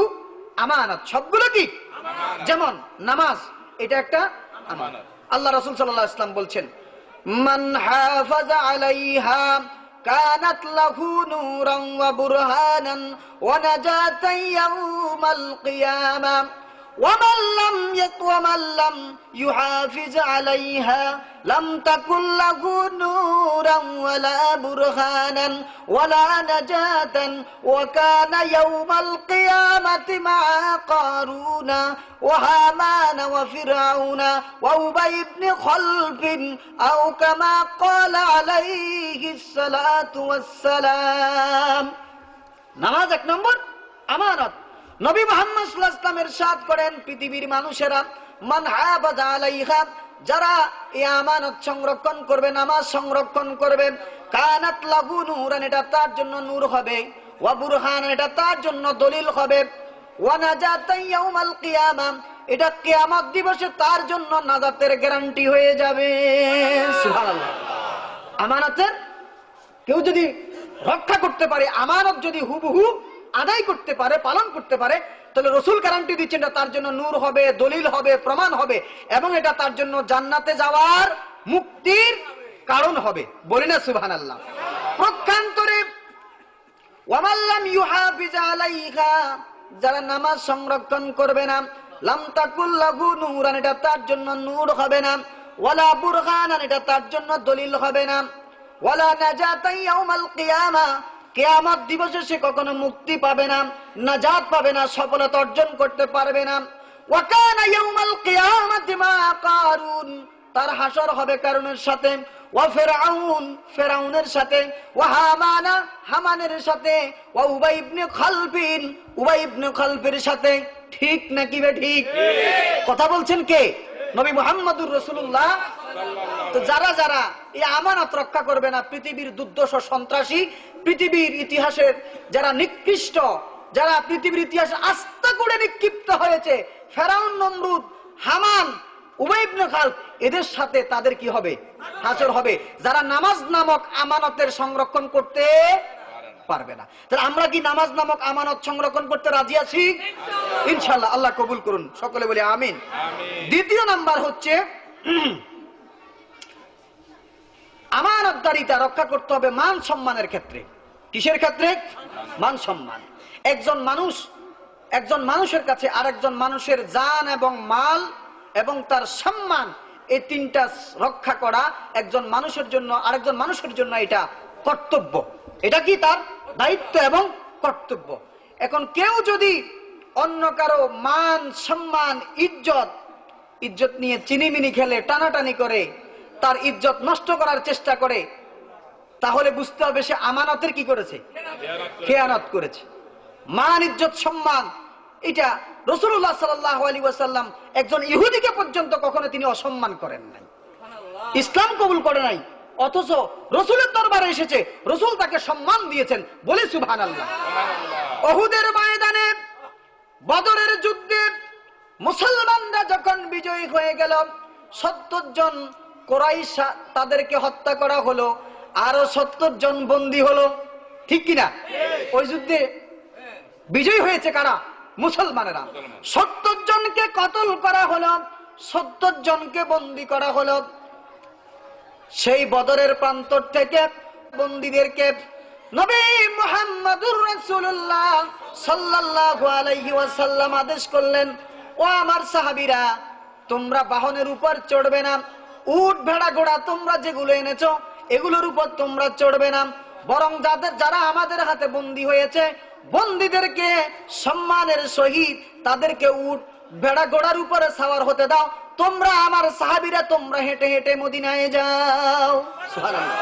Speaker 6: আমানত। সবগুলো কি? যেমন নামাজ, এটা একটা আমানত। আল্লাহ রাসূল সাল্লাল্লাহু আলাইহি ওয়াসাল্লাম বলছেন, মান হাফাজা আলাইহা কানাত লাহু নূরান ওয়া বুরহানান ওয়া নাজাতান ইয়াউমাল কিয়ামা ومن لم يحافظ عليها لم تكن له نورا ولا برهانا ولا نجاة وكان يوم القيامة مع قارون وهامان وفرعون وأبي بن خلف أو كما قال عليه الصلاة والسلام নামাজ এক নম্বর আমানত নবী মুহাম্মদ সাল্লাল্লাহু আলাইহি ওয়াসাল্লাম ইরশাদ করেন পৃথিবীর মানুষেরা মান হাফাযা আলাইহা যারা এই আমানত সংরক্ষণ করবে নামাজ সংরক্ষণ করবে কানাত লাহু নূরান এটা তার জন্য নূর হবে ওয়া বুরহান এটা তার জন্য দলিল হবে ওয়া নাজাতান ইয়াউমাল কিয়ামা এটা কিয়ামত দিবসে তার জন্য নাজাতের গ্যারান্টি হয়ে যাবে সুবহানাল্লাহ আমানতের কেউ যদি রক্ষা করতে পারে আমানত যদি হুবহু আদায় করতে পারে পালন করতে পারে তাহলে রাসূল গ্যারান্টি দিচ্ছেন এটা তার জন্য নূর হবে দলিল হবে প্রমাণ হবে এবং এটা তার জন্য জান্নাতে যাওয়ার মুক্তির কারণ হবে বলি না সুবহানাল্লাহ প্রক্ষান্তরে ওয়ামান লাম ইউহাফিজ আলাইহা যারা নামাজ সংরক্ষণ করবে না লাম তাকুল লাহু নূরান এটা তার জন্য নূর হবে না ওয়ালা বুরহানান এটা তার জন্য দলিল হবে না ওয়ালা নাজাতান ইয়াউমাল কিয়ামা কিয়ামত দিবসে সে কখনো মুক্তি পাবে না নাজাত পাবে না সফলতা অর্জন করতে পারবে না ওয়া কানা ইয়াউমাল কিয়ামাতি মা কারুন তার হাসর হবে কারুনের সাথে ওয়া ফিরআউনের সাথে ওয়া হামানের সাথে ওয়া উবাই ইবনে খালফের সাথে ঠিক নাকি বে ঠিক কথা বলছেন কে নবী মুহাম্মদুর রাসূলুল্লাহ তো যারা যারা এই আমানত রক্ষা করবে না পৃথিবীর দুর্দশ সন্ত্রাসী পৃথিবীর ইতিহাসের যারা নিকৃষ্ট যারা পৃথিবীর ইতিহাসে আস্থা করে নিক্ষিপ্ত হয়েছে ফেরাউন নমরুদ হামান উবাই ইবনে খালফ এদের সাথে তাদের কি হবে হাসর হবে যারা নামাজ নামক আমানতের সংরক্ষণ করতে পারবে না তাহলে আমরা কি নামাজ নামক আমানত সংরক্ষণ করতে রাজি আছি ইনশাআল্লাহ আল্লাহ কবুল করুন সকলে বলি আমিন দ্বিতীয় নাম্বার হচ্ছে আমানতদারিতা রক্ষা করতে হবে মান সম্মানের ক্ষেত্রে কিসের ক্ষেত্রে মান সম্মান একজন মানুষের কাছে আরেকজন মানুষের জান এবং মাল এবং তার সম্মান এই তিনটা রক্ষা করা একজন মানুষের জন্য আরেকজন মানুষের জন্য এটা কর্তব্য এটা কি তার দায়িত্ব এবং কর্তব্য এখন কেউ যদি অন্য কারো মান সম্মান ইজ্জত নিয়ে চিনিমিনি খেলে টানাটানি করে তার ইজ্জত নষ্ট করার চেষ্টা করে তাহলে বুঝতে হবে সে আমানতের কি করেছে খেয়ানত করেছে মান ইজ্জত সম্মান এটা রাসূলুল্লাহ সাল্লাল্লাহু আলাইহি ওয়াসাল্লাম একজন ইহুদিকে পর্যন্ত কখনো তিনি অসম্মান করেন নাই ইসলাম কবুল করে নাই অথচ রাসূলের দরবারে এসেছে রাসূল তাকে সম্মান দিয়েছেন বলে সুবহানাল্লাহ উহুদের ময়দানে বদরের যুদ্ধে মুসলমানরা যখন বিজয়ী হয়ে গেল 70 জন কুরাইশ তাদেরকে হত্যা করা হলো আরো 70 জন বন্দী হলো ঠিক কিনা ওই যুদ্ধে বিজয়ী হয়েছে কারা মুসলমানেরা 70 জনকে কতল করা হলো 70 জনকে বন্দী করা হলো সেই বদরের প্রান্তর থেকে বন্দীদেরকে নবী মুহাম্মদুর রাসূলুল্লাহ সাল্লাল্লাহু আলাইহি ওয়াসাল্লাম আদেশ করলেন ও আমার সাহাবীরা তোমরা বাহনের উপর চড়বে না উট ভেড়া ঘোড়া তোমরা যেগুলো এনেছো এগুলোর উপর তোমরা চড়বে না বরং যারা আমাদের হাতে বন্দী হয়েছে বন্দীদেরকে সম্মানের সহিত তাদেরকে উট ভেড়া ঘোড়ার উপরে সওয়ার হতে দাও তোমরা আমার সাহাবীরা তোমরা হেঁটে হেঁটে মদিনায় যাও সুবহানাল্লাহ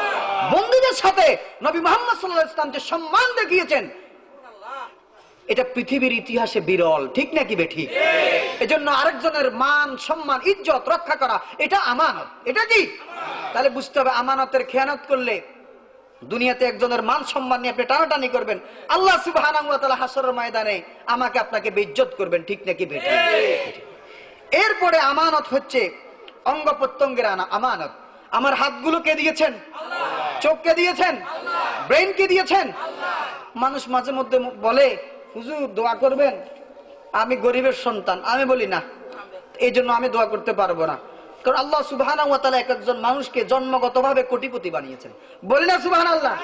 Speaker 6: বন্দীদের সাথে নবী মুহাম্মদ সাল্লাল্লাহু আলাইহি ওয়াসাল্লাম যে সম্মান দেখিয়েছেন এটা পৃথিবীর ইতিহাসে বিরল ঠিক নাকি বে ঠিক এজন্য আরেকজনের মান সম্মান ইজ্জত রক্ষা করা এটা আমানত এটা কি তাহলে বুঝতে হবে আমানতের খেয়ানত করলে দুনিয়াতে একজনের মান সম্মান নিয়ে আপনি টানাটানি করবেন আল্লাহ সুবহানাহু ওয়া তাআলা হাসরের ময়দানে আমাকে আপনাকে বেইজ্জত করবেন ঠিক নাকি বে ঠিক এরপরে আমানত হচ্ছে অঙ্গ প্রত্যঙ্গের আমানত আমার হাতগুলো কে দিয়েছেন আল্লাহ চোখ কে দিয়েছেন আল্লাহ ব্রেন কে দিয়েছেন আল্লাহ মানুষ মাঝে মধ্যে বলে হুজুর দোয়া করবেন আমি গরিবের সন্তান আমি বলি না এইজন্য আমি দোয়া করতে পারবো না কারণ আল্লাহ সুবহানাহু ওয়া তাআলা এক একজন মানুষকে জন্মগতভাবে কোটিপতি বানিয়েছেন। বলি না সুবহানাল্লাহ।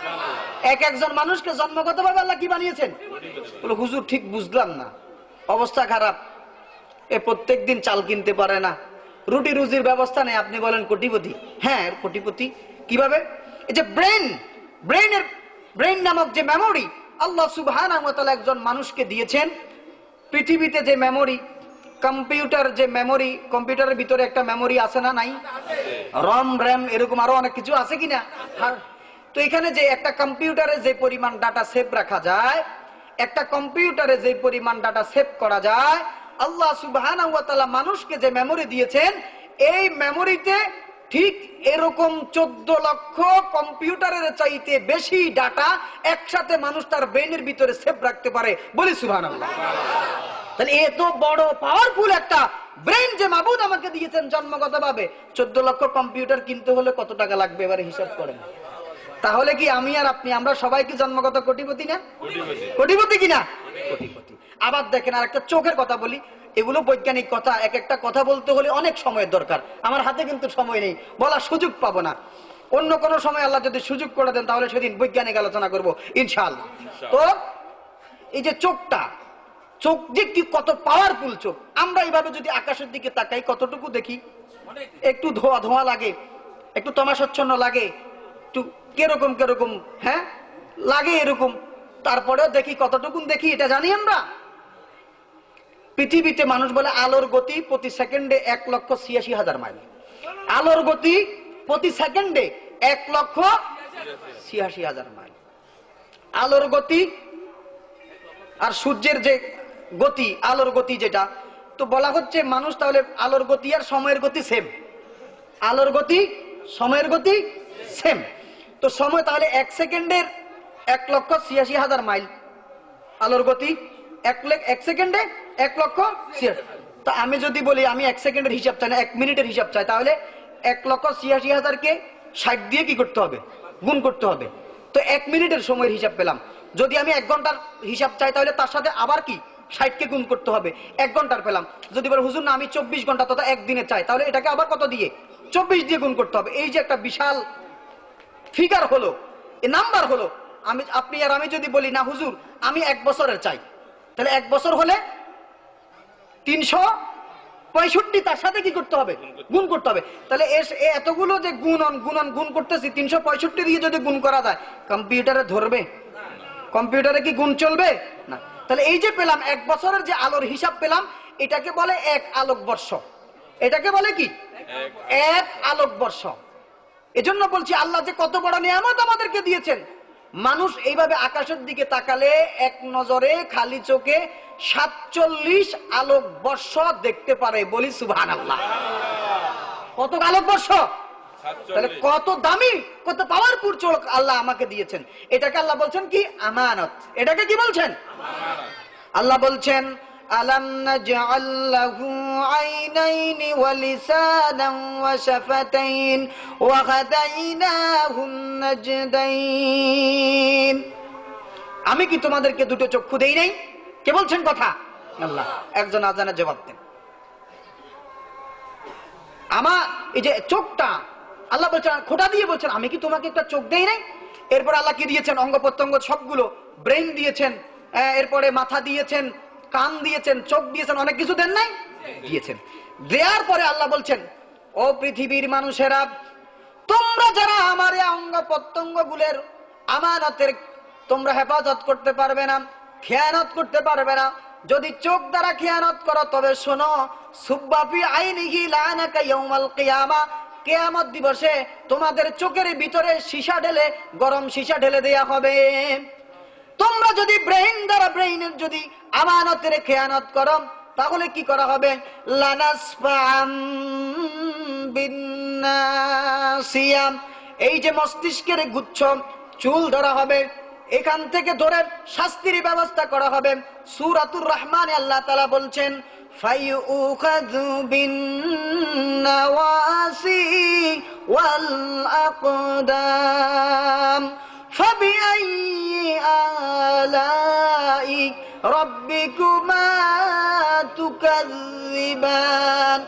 Speaker 6: এক একজন মানুষকে জন্মগতভাবে আল্লাহ কি বানিয়েছেন? বলে হুজুর ঠিক বুঝলাম না, অবস্থা খারাপ, এ প্রত্যেকদিন চাল কিনতে পারে না, রুটি রুজির ব্যবস্থা নেই, আপনি বলেন কোটিপতি? হ্যাঁ কোটিপতি। কিভাবে? এই যে ব্রেন নামক যে মেমোরি আল্লাহ সুবহানাহু ওয়া তাআলা একজন মানুষকে দিয়েছেন। পৃথিবীতে যে মেমোরি, কম্পিউটার যে মেমোরি, কম্পিউটারের ভিতরে একটা মেমোরি আছে না নাই? রম র্যাম এরকম আরো অনেক কিছু আছে কিনা? তো এখানে যে একটা কম্পিউটারে যে পরিমাণ ডাটা সেভ রাখা যায়, একটা কম্পিউটারে যে পরিমাণ ডাটা সেভ করা যায়, আল্লাহ সুবহানাহু ওয়া তাআলা মানুষকে যে মেমোরি দিয়েছেন, এই মেমোরিতে ঠিক এরকম 14 লক্ষ কম্পিউটারের চাইতে বেশি ডাটা একসাথে মানুষ তার ব্রেনের ভিতরে সেভ রাখতে পারে। বলি সুবহানাল্লাহ। তাহলে এত বড় পাওয়ারফুল একটা ব্রেন যে মাবুদ আমাকে দিয়েছেন জন্মগতভাবে, 14 লক্ষ কম্পিউটার কিনতে হলে কত টাকা লাগবে এবারে হিসাব করেন। তাহলে কি আমি আর আপনি, আমরা সবাই কি জন্মগত কোটিপতি না? কোটিপতি কিনা? কোটিপতি। আবার দেখেন আর একটা চোখের কথা বলি, এগুলো বৈজ্ঞানিক কথা, এক একটা কথা বলতে হলে অনেক সময়ের দরকার, আমার হাতে কিন্তু সময় নেই, বলার সুযোগ পাবো না। অন্য কোনো সময় আল্লাহ যদি সুযোগ করে দেন তাহলে সেদিন বৈজ্ঞানিক আলোচনা করব ইনশাআল্লাহ। তো এই যে চোখটা, চোখ যে কি কত পাওয়ারফুল চোখ, আমরা এইভাবে যদি আকাশের দিকে তাকাই কতটুকু দেখি? একটু ধোয়া ধোয়া লাগে, একটু তমাশাচ্ছন্ন লাগে, একটু কেরকম কেরকম হ্যাঁ লাগে এরকম, তারপরেও দেখি কতটুকু দেখি এটা জানি আমরা? পৃথিবীতে মানুষ বলে আলোর গতি প্রতি সেকেন্ডে 1,86,000 মাইল। আলোর গতি প্রতি সেকেন্ডে 1,86,000 মাইল। আলোর গতি আর সূর্যের যে গতি, আলোর গতি যেটা, তো বলা হচ্ছে মানুষ তাহলে আলোর গতি আর সময়ের গতি সেম। আলোর গতি সময়ের গতি সেম, তো সময় তাহলে 1 সেকেন্ডের 1,86,000 মাইল। আলোর গতি 1 সেকেন্ডে 1,86,000। তা আমি যদি বলি আমি 1 সেকেন্ডের হিসাব চাই না, 1 মিনিটের হিসাব চাই, তাহলে 1,86,000কে 60 দিয়ে কি করতে হবে? গুণ করতে হবে। তো 1 মিনিটের সময়ের হিসাব পেলাম। যদি আমি 1 ঘন্টার হিসাব চাই তাহলে তার সাথে আবার কি 60কে গুণ করতে হবে, 1 ঘন্টার পেলাম। যদি বলে হুজুর না আমি 24 ঘন্টা তথা 1 দিনে চাই, তাহলে এটাকে আবার কত দিয়ে? 24 দিয়ে গুণ করতে হবে। এই যে একটা বিশাল ফিগার হলো, এ নাম্বার হলো। আপনি আর আমি যদি বলি না হুজুর আমি 1 বছরের চাই, তাহলে 1 বছর হলে 365, তার সাথে কি করতে হবে? গুণ করতে হবে। তাহলে এতগুলো যে গুণ করতেছি, 365 দিয়ে যদি গুণ করা যায়, কম্পিউটারে ধরবে? কম্পিউটারে কি গুণ চলবে না? তাহলে এই যে পেলাম 1 বছরের যে আলোর হিসাব পেলাম, এটাকে বলে 1 আলোকবর্ষ। এটাকে বলে কি? 1 আলোকবর্ষ। এজন্য বলছি আল্লাহ যে কত বড় নিয়ামত আমাদেরকে দিয়েছেন। মানুষ এইভাবে আকাশের দিকে তাকালে এক নজরে খালি চোখে 47 আলোকবর্ষ দেখতে পারে। বলি সুবহানাল্লাহ। কত আলোকবর্ষ? তাহলে কত দামি, কত পাওয়ারফুল চোখ আল্লাহ আমাকে দিয়েছেন। এটাকে আল্লাহ বলছেন কি? আমানত। এটাকে কি বলছেন? আল্লাহ বলছেন আলাম নাজআল লাহু আইনাইনি ওয়া লিসানান ওয়া শাফাতাইন ওয়া হাদাইনাহু নাজদাইন। আমি কি তোমাদেরকে দুটো চক্ষু দেই নাই? কে বলছেন কথা? আল্লাহ। একজন আজানের জবাব দেন। আমার এই যে চোখটা আল্লাহ বলছেন, খোঁটা দিয়ে বলছেন আমি কি তোমাকে একটা চোখ দেই নাই? এরপর আল্লাহ কি দিয়েছেন? অঙ্গ প্রত্যঙ্গ সবগুলো, ব্রেন দিয়েছেন, এরপরে মাথা দিয়েছেন, কান দিয়েছেন, চোখ দিয়েছেন, অনেক কিছু দেন নাই? দিয়েছেন। দেওয়ার পরে আল্লাহ বলছেন ও পৃথিবীর মানুষেরা, তোমরা যারা আমার এই অঙ্গ প্রত্যঙ্গ গুলোর আমানতের তোমরা হেফাজত করতে পারবে না, খেয়ানত করতে পারবে না, যদি চোখ দ্বারা খেয়ানত করো তবে শোনো সুব্বাফি আইনিহি লানাকা ইয়াউমাল কিয়ামা, কিয়ামত দিবসে তোমাদের চোখের ভিতরে সীসা ঢেলে, গরম সীসা ঢেলে দেয়া হবে। তোমরা যদি ব্রেইন দ্বারা ব্রেইনের যদি আমানতের খেয়ানত করো তাহলে কি করা হবে? লানাসফাম বিন্নাসিয়াম, এই যে মস্তিষ্কের গুচ্ছ চুল ধরা হবে, এখান থেকে ধরে শাস্তির ব্যবস্থা করা হবে। সূরাতুর রহমানে আল্লাহ তাআলা বলছেন ফায়ুখাযু বিন্নাওয়াসি ওয়াল আকদাম ফাবিআইয়ি আলাই রাব্বিকুমা তুকাযযিবান।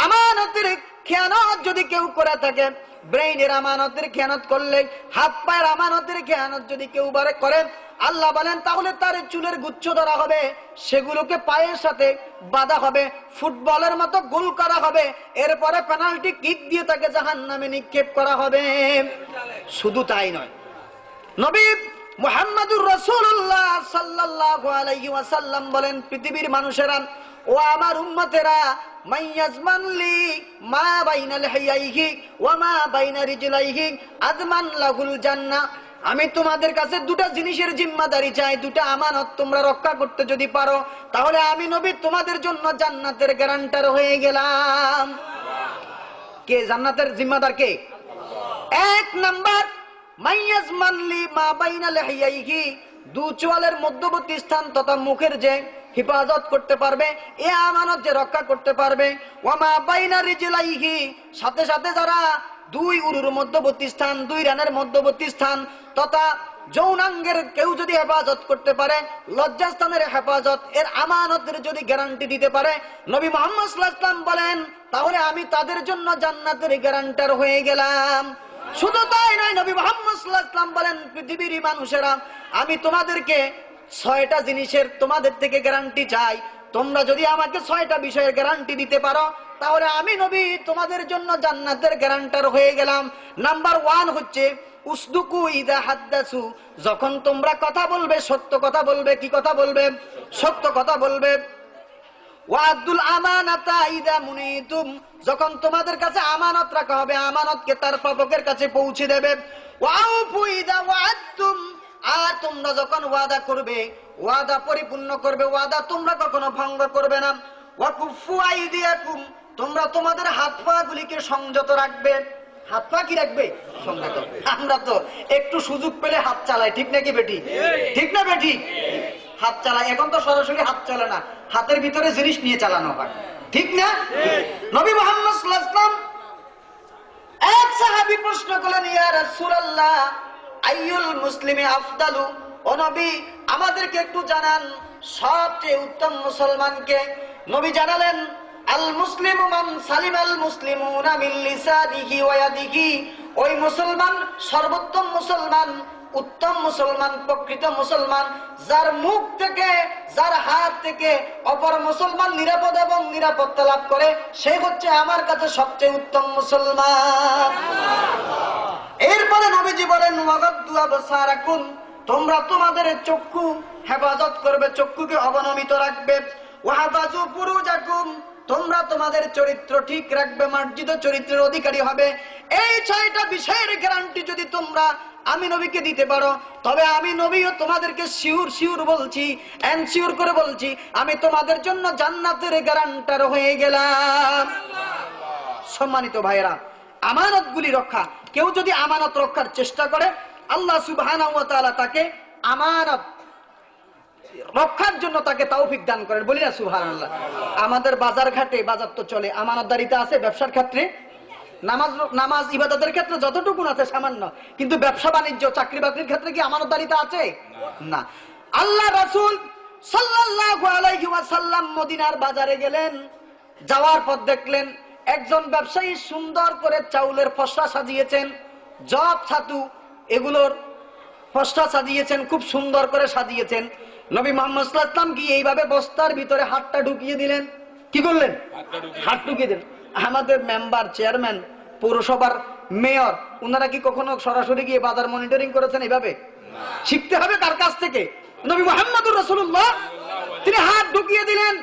Speaker 6: আমানতের খেয়ানত যদি কেউ করে থাকে, ব্রেইনের আমানতের খেয়ানত করলে, হাত পায়ের আমানতের খেয়ানত যদি কেউ করে, আল্লাহ বলেন তাহলে তার চুলের গুচ্ছ ধরা হবে, সেগুলোকে পায়ের সাথে বাঁধা হবে, ফুটবলের মতো গোল করা হবে, এরপরে পেনাল্টি কিক দিয়ে তাকে জাহান্নামে নিক্ষেপ করা হবে। শুধু তাই নয়, নবী মুহাম্মদুর রাসূলুল্লাহ সাল্লাল্লাহু আলাইহি ওয়াসাল্লাম বলেন, পৃথিবীর মানুষেরা ও আমার উম্মতেরা, মাইয়াজমানলি মা বাইনা লিহিয়াইহি ওয়া মা বাইনা রিজলাইহি আদমান লাহুল জান্নাহ। আমি তোমাদের কাছে দুটা জিনিসের জিম্মাদারি চাই, দুটা আমানত তোমরা রক্ষা করতে যদি পারো, তাহলে আমি নবী তোমাদের জন্য জান্নাতের গ্যারান্টার হয়ে গেলাম। কে জান্নাতের জিম্মাদার? কে? এক নাম্বার, মাইয়াজমানলি মা বাইনা লিহিয়াইহি, দু চোয়ালের মধ্যবর্তী স্থান তথা মুখের যে হিফাজত করতে পারবে, এ আমানত যে রক্ষা করতে পারবে। ওয়া মা বাইনা রিজলাইহি, সাথে সাথে যারা দুই উরুর মধ্যবর্তী স্থান, দুই রানের মধ্যবর্তী স্থান তথা যৌনাঙ্গের কেউ যদি হেফাজত করতে পারে, লজ্জাস্থানের হেফাজত, এর আমানতের যদি গ্যারান্টি দিতে পারে, নবী মুহাম্মদ সাল্লাল্লাহু আলাইহি ওয়াসাল্লাম বলেন তাহলে আমি তাদের জন্য জান্নাতের গ্যারান্টার হয়ে গেলাম। শুধু তাই নয়, নবী মুহাম্মদ সাল্লাল্লাহু আলাইহি ওয়াসাল্লাম বলেন, পৃথিবীর মানুষেরা, আমি তোমাদেরকে 6টা জিনিসের তোমাদের থেকে গ্যারান্টি চাই, তোমরা যদি আমাকে 6টা বিষয়ের গ্যারান্টি দিতে পারো, তাহলে আমি নবী তোমাদের জন্য জান্নাতের গ্যারান্টার হয়ে গেলাম। নাম্বার 1 হচ্ছে উসদুকু ইযা হাদ্দাসু, যখন তোমরা কথা বলবে সত্য কথা বলবে। কি কথা বলবে? সত্য কথা বলবে। ওয়াদুল আমানাতা ইযা মুনিতুম, যখন তোমাদের কাছে আমানত রাখা হবে, আমানতকে তার প্রাপকের কাছে পৌঁছে দেবে। ওয়াউফু ইযা ওয়াদতুম, আর তোমরা যখন ওয়াদা করবে, ওয়াদা পরিপূর্ণ করবে, ওয়াদা তোমরা কখনো ভঙ্গ করবে না। ওয়াকুফু আইদিয়াকুম, তোমরা তোমাদের হাত পা গুলিকে সংযত রাখবে। হাত পা কি রাখবে? সংযত। আমরা তো একটু সুযোগ পেলে হাত চালাই, ঠিক নাকি বেটি? ঠিক না বেটি? হাত চালাই। এখন তো সরাসরি হাত চলে না, হাতের ভিতরে জিনিস নিয়ে চালানো হয়, ঠিক না? নবী মুহাম্মদ সাল্লাল্লাহু আলাইহি ওয়াসাল্লাম, এক সাহাবী প্রশ্ন করলেন, ইয়া রাসূলুল্লাহ আইয়ুল মুসলিমি আফদালু, ও নবী আমাদেরকে একটু জানান সবচেয়ে উত্তম মুসলমানকে। নবী জানালেন, আল মুসলিমু মান সালিমাল মুসলিমুনা মিন লিসানিহি ওয়া ইয়াদিহি, ওই মুসলমান সর্বোত্তম মুসলমান, উত্তম মুসলমান, প্রকৃত মুসলমান, যার মুখ থেকে, যার হাত থেকে অপর মুসলমান নিরাপদ এবং নিরাপত্তা লাভ করে, সে হচ্ছে আমার কাছে সবচেয়ে উত্তম মুসলমান। এরপরে নবীজি বলেন, ওয়াগাদ্দু আবসারাকুম, তোমরা তোমাদের চক্ষু হেফাজত করবে, চক্ষুকে অবনমিত রাখবে। ওয়াহাফাজু ফুরুজাকুম, তোমরা তোমাদের চরিত্র ঠিক রাখবে, মার্জিত চরিত্রের অধিকারী হবে। এই 6টা বিষয়ের গ্যারান্টি যদি তোমরা আমি নবীকে দিতে পারো, তবে আমি নবীও তোমাদেরকে শিওর বলছি, এনশিওর করে বলছি, আমি তোমাদের জন্য জান্নাতের গ্যারান্টার হয়ে গেলাম। সম্মানিত ভাইরা, আমানতগুলি রক্ষা, কেউ যদি আমানত রক্ষার চেষ্টা করে, আল্লাহ সুবহানাহু ওয়া তাআলা তাকে আমানত রক্ষার জন্য তাকে তৌফিক দান করেন। বলি না সুবহানাল্লাহ। আমাদের বাজার ঘাটে, বাজার তো চলে, আমানতদারিতা আছে। ব্যবসার ক্ষেত্রে, নামাজ ইবাদতের ক্ষেত্রে যতটুকু আছে সামান্য, কিন্তু ব্যবসা বাণিজ্য, চাকরি বাকরির ক্ষেত্রে কি আমানতদারিতা আছে? না। আল্লাহ রাসূল সাল্লাল্লাহু আলাইহি ওয়াসাল্লাম মদিনার বাজারে গেলেন, যাওয়ার পর দেখলেন একজন ব্যবসায়ী সুন্দর করে চাউলের ফসলা সাজিয়েছেন, জব, ছাতু, এগুলোর ফসলা সাজিয়েছেন, খুব সুন্দর করে সাজিয়েছেন। নবী মুহাম্মদ সাল্লাল্লাহু আলাইহি ওয়াসাল্লাম কি এইভাবে বস্তার ভিতরে হাতটা ঢুকিয়ে দিলেন? কি করলেন? হাত ঢুকিয়ে দিলেন। আমাদের মেম্বার, চেয়ারম্যান, পৌরসভার মেয়র, ওনারা কি কখনো সরাসরি গিয়ে বাজার মনিটরিং করেছেন? এইভাবে শিখতে হবে কার কাছ থেকে? নবী মুহাম্মদুর রাসূলুল্লাহ। তিনি হাত ঢুকিয়ে দিলেন,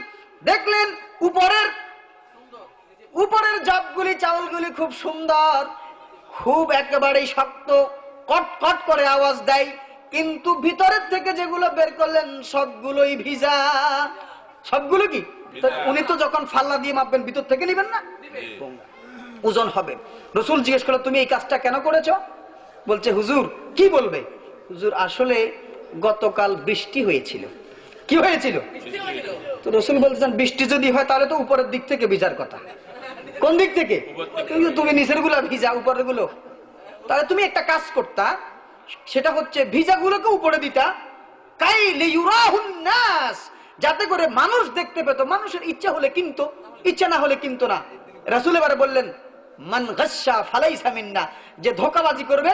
Speaker 6: দেখলেন উপরের জবগুলি, চাউলগুলি খুব সুন্দর, খুব একেবারেই শক্ত, কটকট করে আওয়াজ দেয়, কিন্তু ভিতরের থেকে যেগুলো বের করলেন সবগুলোই ভিজা। সবগুলো কি? উনি তো যখন ফাল্লা দিয়ে মাপবেন ভিতর থেকে নিবেন না, ওজন হবে। রাসূল জিজ্ঞেস করলো, তুমি এই কাজটা কেন করেছো? বলছে, হুজুর। কি বলবে? হুজুর, আসলে গতকাল বৃষ্টি হয়েছিল। কি হয়েছিল? তো রাসূল বলছেন, বৃষ্টি যদি হয় তাহলে তো উপরের দিক থেকে ভিজার কথা। কোন দিক থেকে? তুমি নিচের গুলা ভিজা, উপরের গুলো। তাহলে তুমি একটা কাজ করতা, সেটা হচ্ছে ভিজা গুলোকে উপরে দিতা, কাইলি ইউরাহুন নাস, যাতে করে মানুষ দেখতে পেত। মানুষের ইচ্ছা হলে কিনতো, ইচ্ছা না হলে কিনতো না। রাসূল এবারে বললেন, মান গাশশা ফালাইসা মিন্না, যে ধোঁকাবাজি করবে,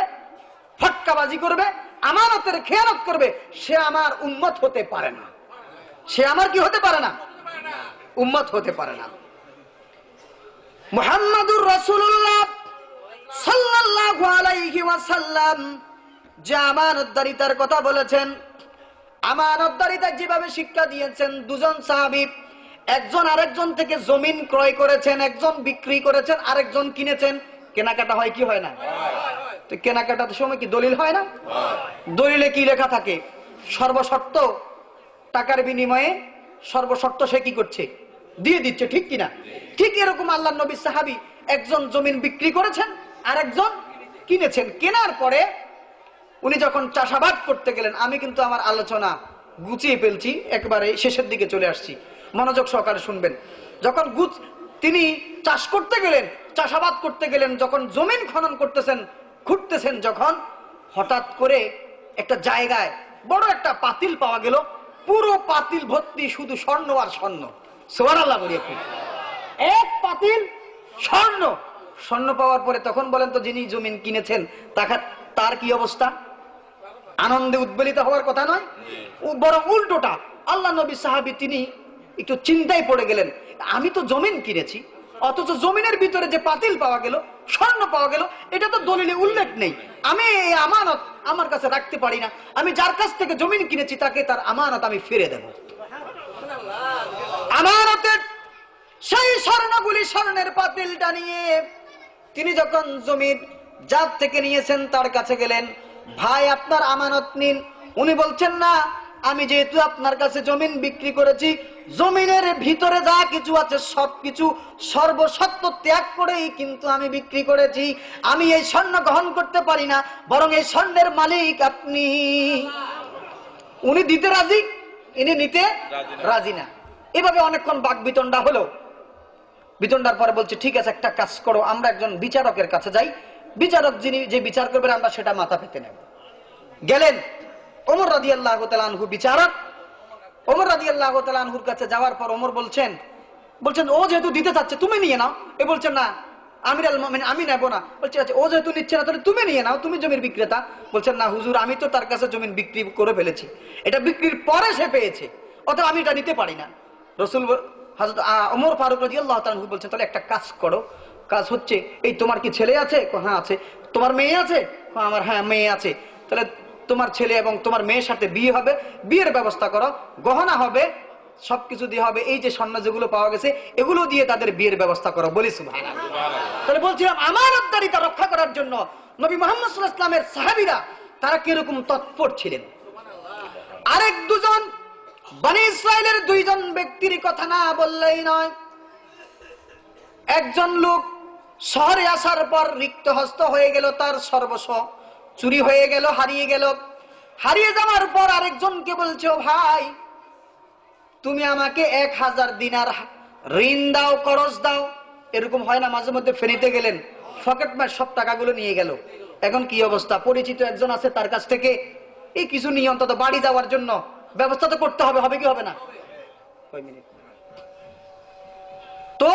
Speaker 6: ফটকাবাজি করবে, আমানতের খেয়ানত করবে, সে আমার উম্মত হতে পারে না। সে আমার কি হতে পারে না? উম্মত হতে পারে না। মুহাম্মাদুর রাসূলুল্লাহ সাল্লাল্লাহু আলাইহি ওয়াসাল্লাম যে আমানতদারিতার কথা বলেছেন, আমানতদারিতা যেভাবে শিক্ষা দিয়েছেন, দুজন সাহাবী একজন আরেকজন থেকে জমিন ক্রয় করেছেন, একজন বিক্রি করেছেন, আরেকজন কিনেছেন। কেনাকাটা হয় কি হয় না? তো কেনাকাটার সময় কি দলিল হয় না? দলিলে কি লেখা থাকে? সর্বশর্ত টাকার বিনিময়ে সর্বশর্ত সে কি করছে? দিয়ে দিচ্ছে, ঠিক কিনা? ঠিক এরকম আল্লাহর নবী সাহাবী একজন জমিন বিক্রি করেছেন, আরেকজন কিনেছেন। কেনার পরে উনি যখন চাষাবাদ করতে গেলেন, আমি কিন্তু আমার আলোচনা গুছিয়ে ফেলছি, একবারে শেষের দিকে চলে আসছি, মনোযোগ সহকারে শুনবেন। যখন তিনি চাষ করতে গেলেন, চাষাবাদ করতে গেলেন, যখন জমিন খনন করতেছেন, খুঁড়তেছেন, যখন হঠাৎ করে একটা জায়গায় বড় একটা পাতিল পাওয়া গেল, পুরো পাতিল ভর্তি শুধু স্বর্ণ আর স্বর্ণ। সুবহানাল্লাহ বলি আপনি, এক পাতিল স্বর্ণ। স্বর্ণ পাওয়ার পরে তখন বলেন তো, যিনি জমিন কিনেছেন তার কি অবস্থা? আনন্দে উদ্বেলিত হওয়ার কথা নয়, বরং উল্টোটা। আল্লাহ নবী সাহাবী তিনি একটু চিন্তায় পড়ে গেলেন, আমি তো জমিন কিনেছি, অথচ জমিনের ভিতরে যে পাতিল পাওয়া গেল, স্বর্ণ পাওয়া গেল, এটা তো দলিলে উল্লেখ নেই। আমি এই আমানত আমার কাছে রাখতে পারি না। আমি যার কাছ থেকে জমিন কিনেছি তাকে তার আমানত আমি ফিরে দেব। আমানতের সেই স্বর্ণগুলি, স্বর্ণের পাতিলটা নিয়ে তিনি যখন জমির যার থেকে নিয়েছেন তার কাছে গেলেন, ভাই আপনার আমানত নিন। উনি বলছেন, না, আমি যেহেতু আপনার কাছে জমিন বিক্রি করেছি, জমিনের ভিতরে যা কিছু আছে সবকিছু সর্বসত্ব ত্যাগ করেই কিন্তু আমি বিক্রি করেছি। আমি এই স্বর্ণ গ্রহণ করতে পারি না, বরং এই স্বর্ণের মালিক আপনি। উনি দিতে রাজি, ইনি নিতে রাজি না। এভাবে অনেকক্ষণ বাক বিতণ্ডা হলো। বিতণ্ডার পরে বলছে, ঠিক আছে, একটা কাজ করো, আমরা একজন বিচারকের কাছে যাই, বিচারক যিনি যে বিচার করবেন আমরা সেটা মাথা পেতে নেব। গেলেন ওমর রাদিয়াল্লাহু তাআলা আনহু, বিচারক ওমর রাদিয়াল্লাহু তাআলা আনহুর কাছে যাওয়ার পর ওমর বলছেন, ও যেহেতু দিতে চাচ্ছে তুমি নিয়ে নাও। এ বলছেন, না আমিরুল মুমিনিন, আমি নেব না। বলছে, আচ্ছা, ও যেহেতু নিচ্ছে না তাহলে তুমি নিয়ে নাও, তুমি জমির বিক্রেতা। বলছেন, না হুজুর, আমি তো তার কাছে জমিন বিক্রি করে ফেলেছি, এটা বিক্রির পরে সে পেয়েছে, অতএব আমি এটা নিতে পারি না। রাসূল হযরত ওমর ফারুক রাদিয়াল্লাহু তাআলা আনহু বলছেন, তাহলে একটা কাজ করো। কাজ হচ্ছে, এই তোমার কি ছেলে আছে? হ্যাঁ আছে। তোমার মেয়ে আছে? আমার হ্যাঁ মেয়ে আছে। তাহলে তোমার ছেলে এবং তোমার মেয়ের সাথে বিয়ে হবে, বিয়ের ব্যবস্থা করো, গহনা হবে, সবকিছু দিয়ে হবে, এই যে স্বর্ণ যেগুলো পাওয়া গেছে এগুলো দিয়ে তাদের বিয়ের ব্যবস্থা করো। বলি সুবহানাল্লাহ। তাহলে বলছিলাম, আমানতদারিতা রক্ষা করার জন্য নবী মুহাম্মদ সাল্লাল্লাহু আলাইহি ওয়াসাল্লামের সাহাবীরা তারা কিরকম তৎপর ছিলেন। আরেক দুজন বনি ইসরাইলের দুইজন ব্যক্তির কথা না বললেই নয়। একজন লোক শহরে আসার পর রিক্ত হস্ত হয়ে গেল, তার সর্বস্ব চুরি হয়ে গেল, হারিয়ে গেল। হারিয়ে যাওয়ার পর আরেকজনকে বলছে, ও ভাই, তুমি আমাকে 1000 দিনার ঋণ দাও, করজ দাও। এরকম হয় না, মাঝে মধ্যে ফেরিতে গেলেন, পকেট মার সব টাকাগুলো নিয়ে গেল। এখন কি অবস্থা? পরিচিত একজন আছে, তার কাছ থেকে এই কিছু নিয়ে অন্তত বাড়ি যাওয়ার জন্য ব্যবস্থা তো করতে হবে, হবে কি হবে না? তো